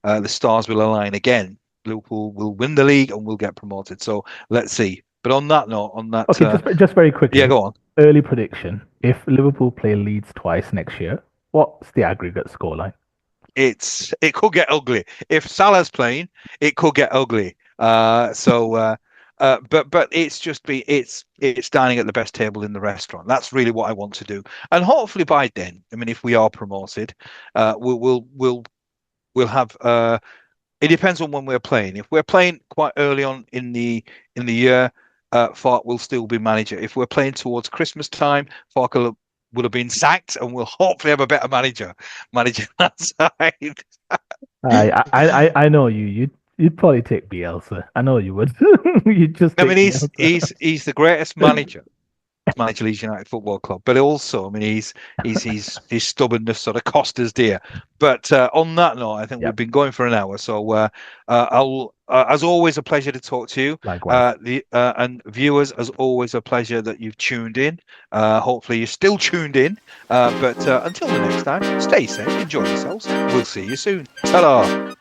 the stars will align again. Liverpool will win the league and we'll get promoted. So let's see. But on that note, on that, Okay, just very quickly, yeah, just go on. early prediction. If Liverpool play Leeds twice next year, what's the aggregate scoreline? It could get ugly if Salah's playing. It could get ugly. But it's dining at the best table in the restaurant. That's really what I want to do, and hopefully by then, I mean, if we are promoted, we'll have. It depends on when we're playing. If we're playing quite early on in the year, Fark will still be manager. If we're playing towards Christmas time, Fark will have been sacked, and we'll hopefully have a better manager managing that side. I know you. You'd probably take Bielsa. I know you would. You'd just I mean, take he's Bielsa. he's he's the greatest manager to manage Leeds United Football Club, but also, I mean, his stubbornness sort of cost us dear. But on that note, I think we've Yep. been going for an hour, so I'll as always a pleasure to talk to you. Likewise. The and viewers, as always, a pleasure that you've tuned in. Hopefully, you're still tuned in. But until the next time, stay safe, enjoy yourselves. We'll see you soon. Ta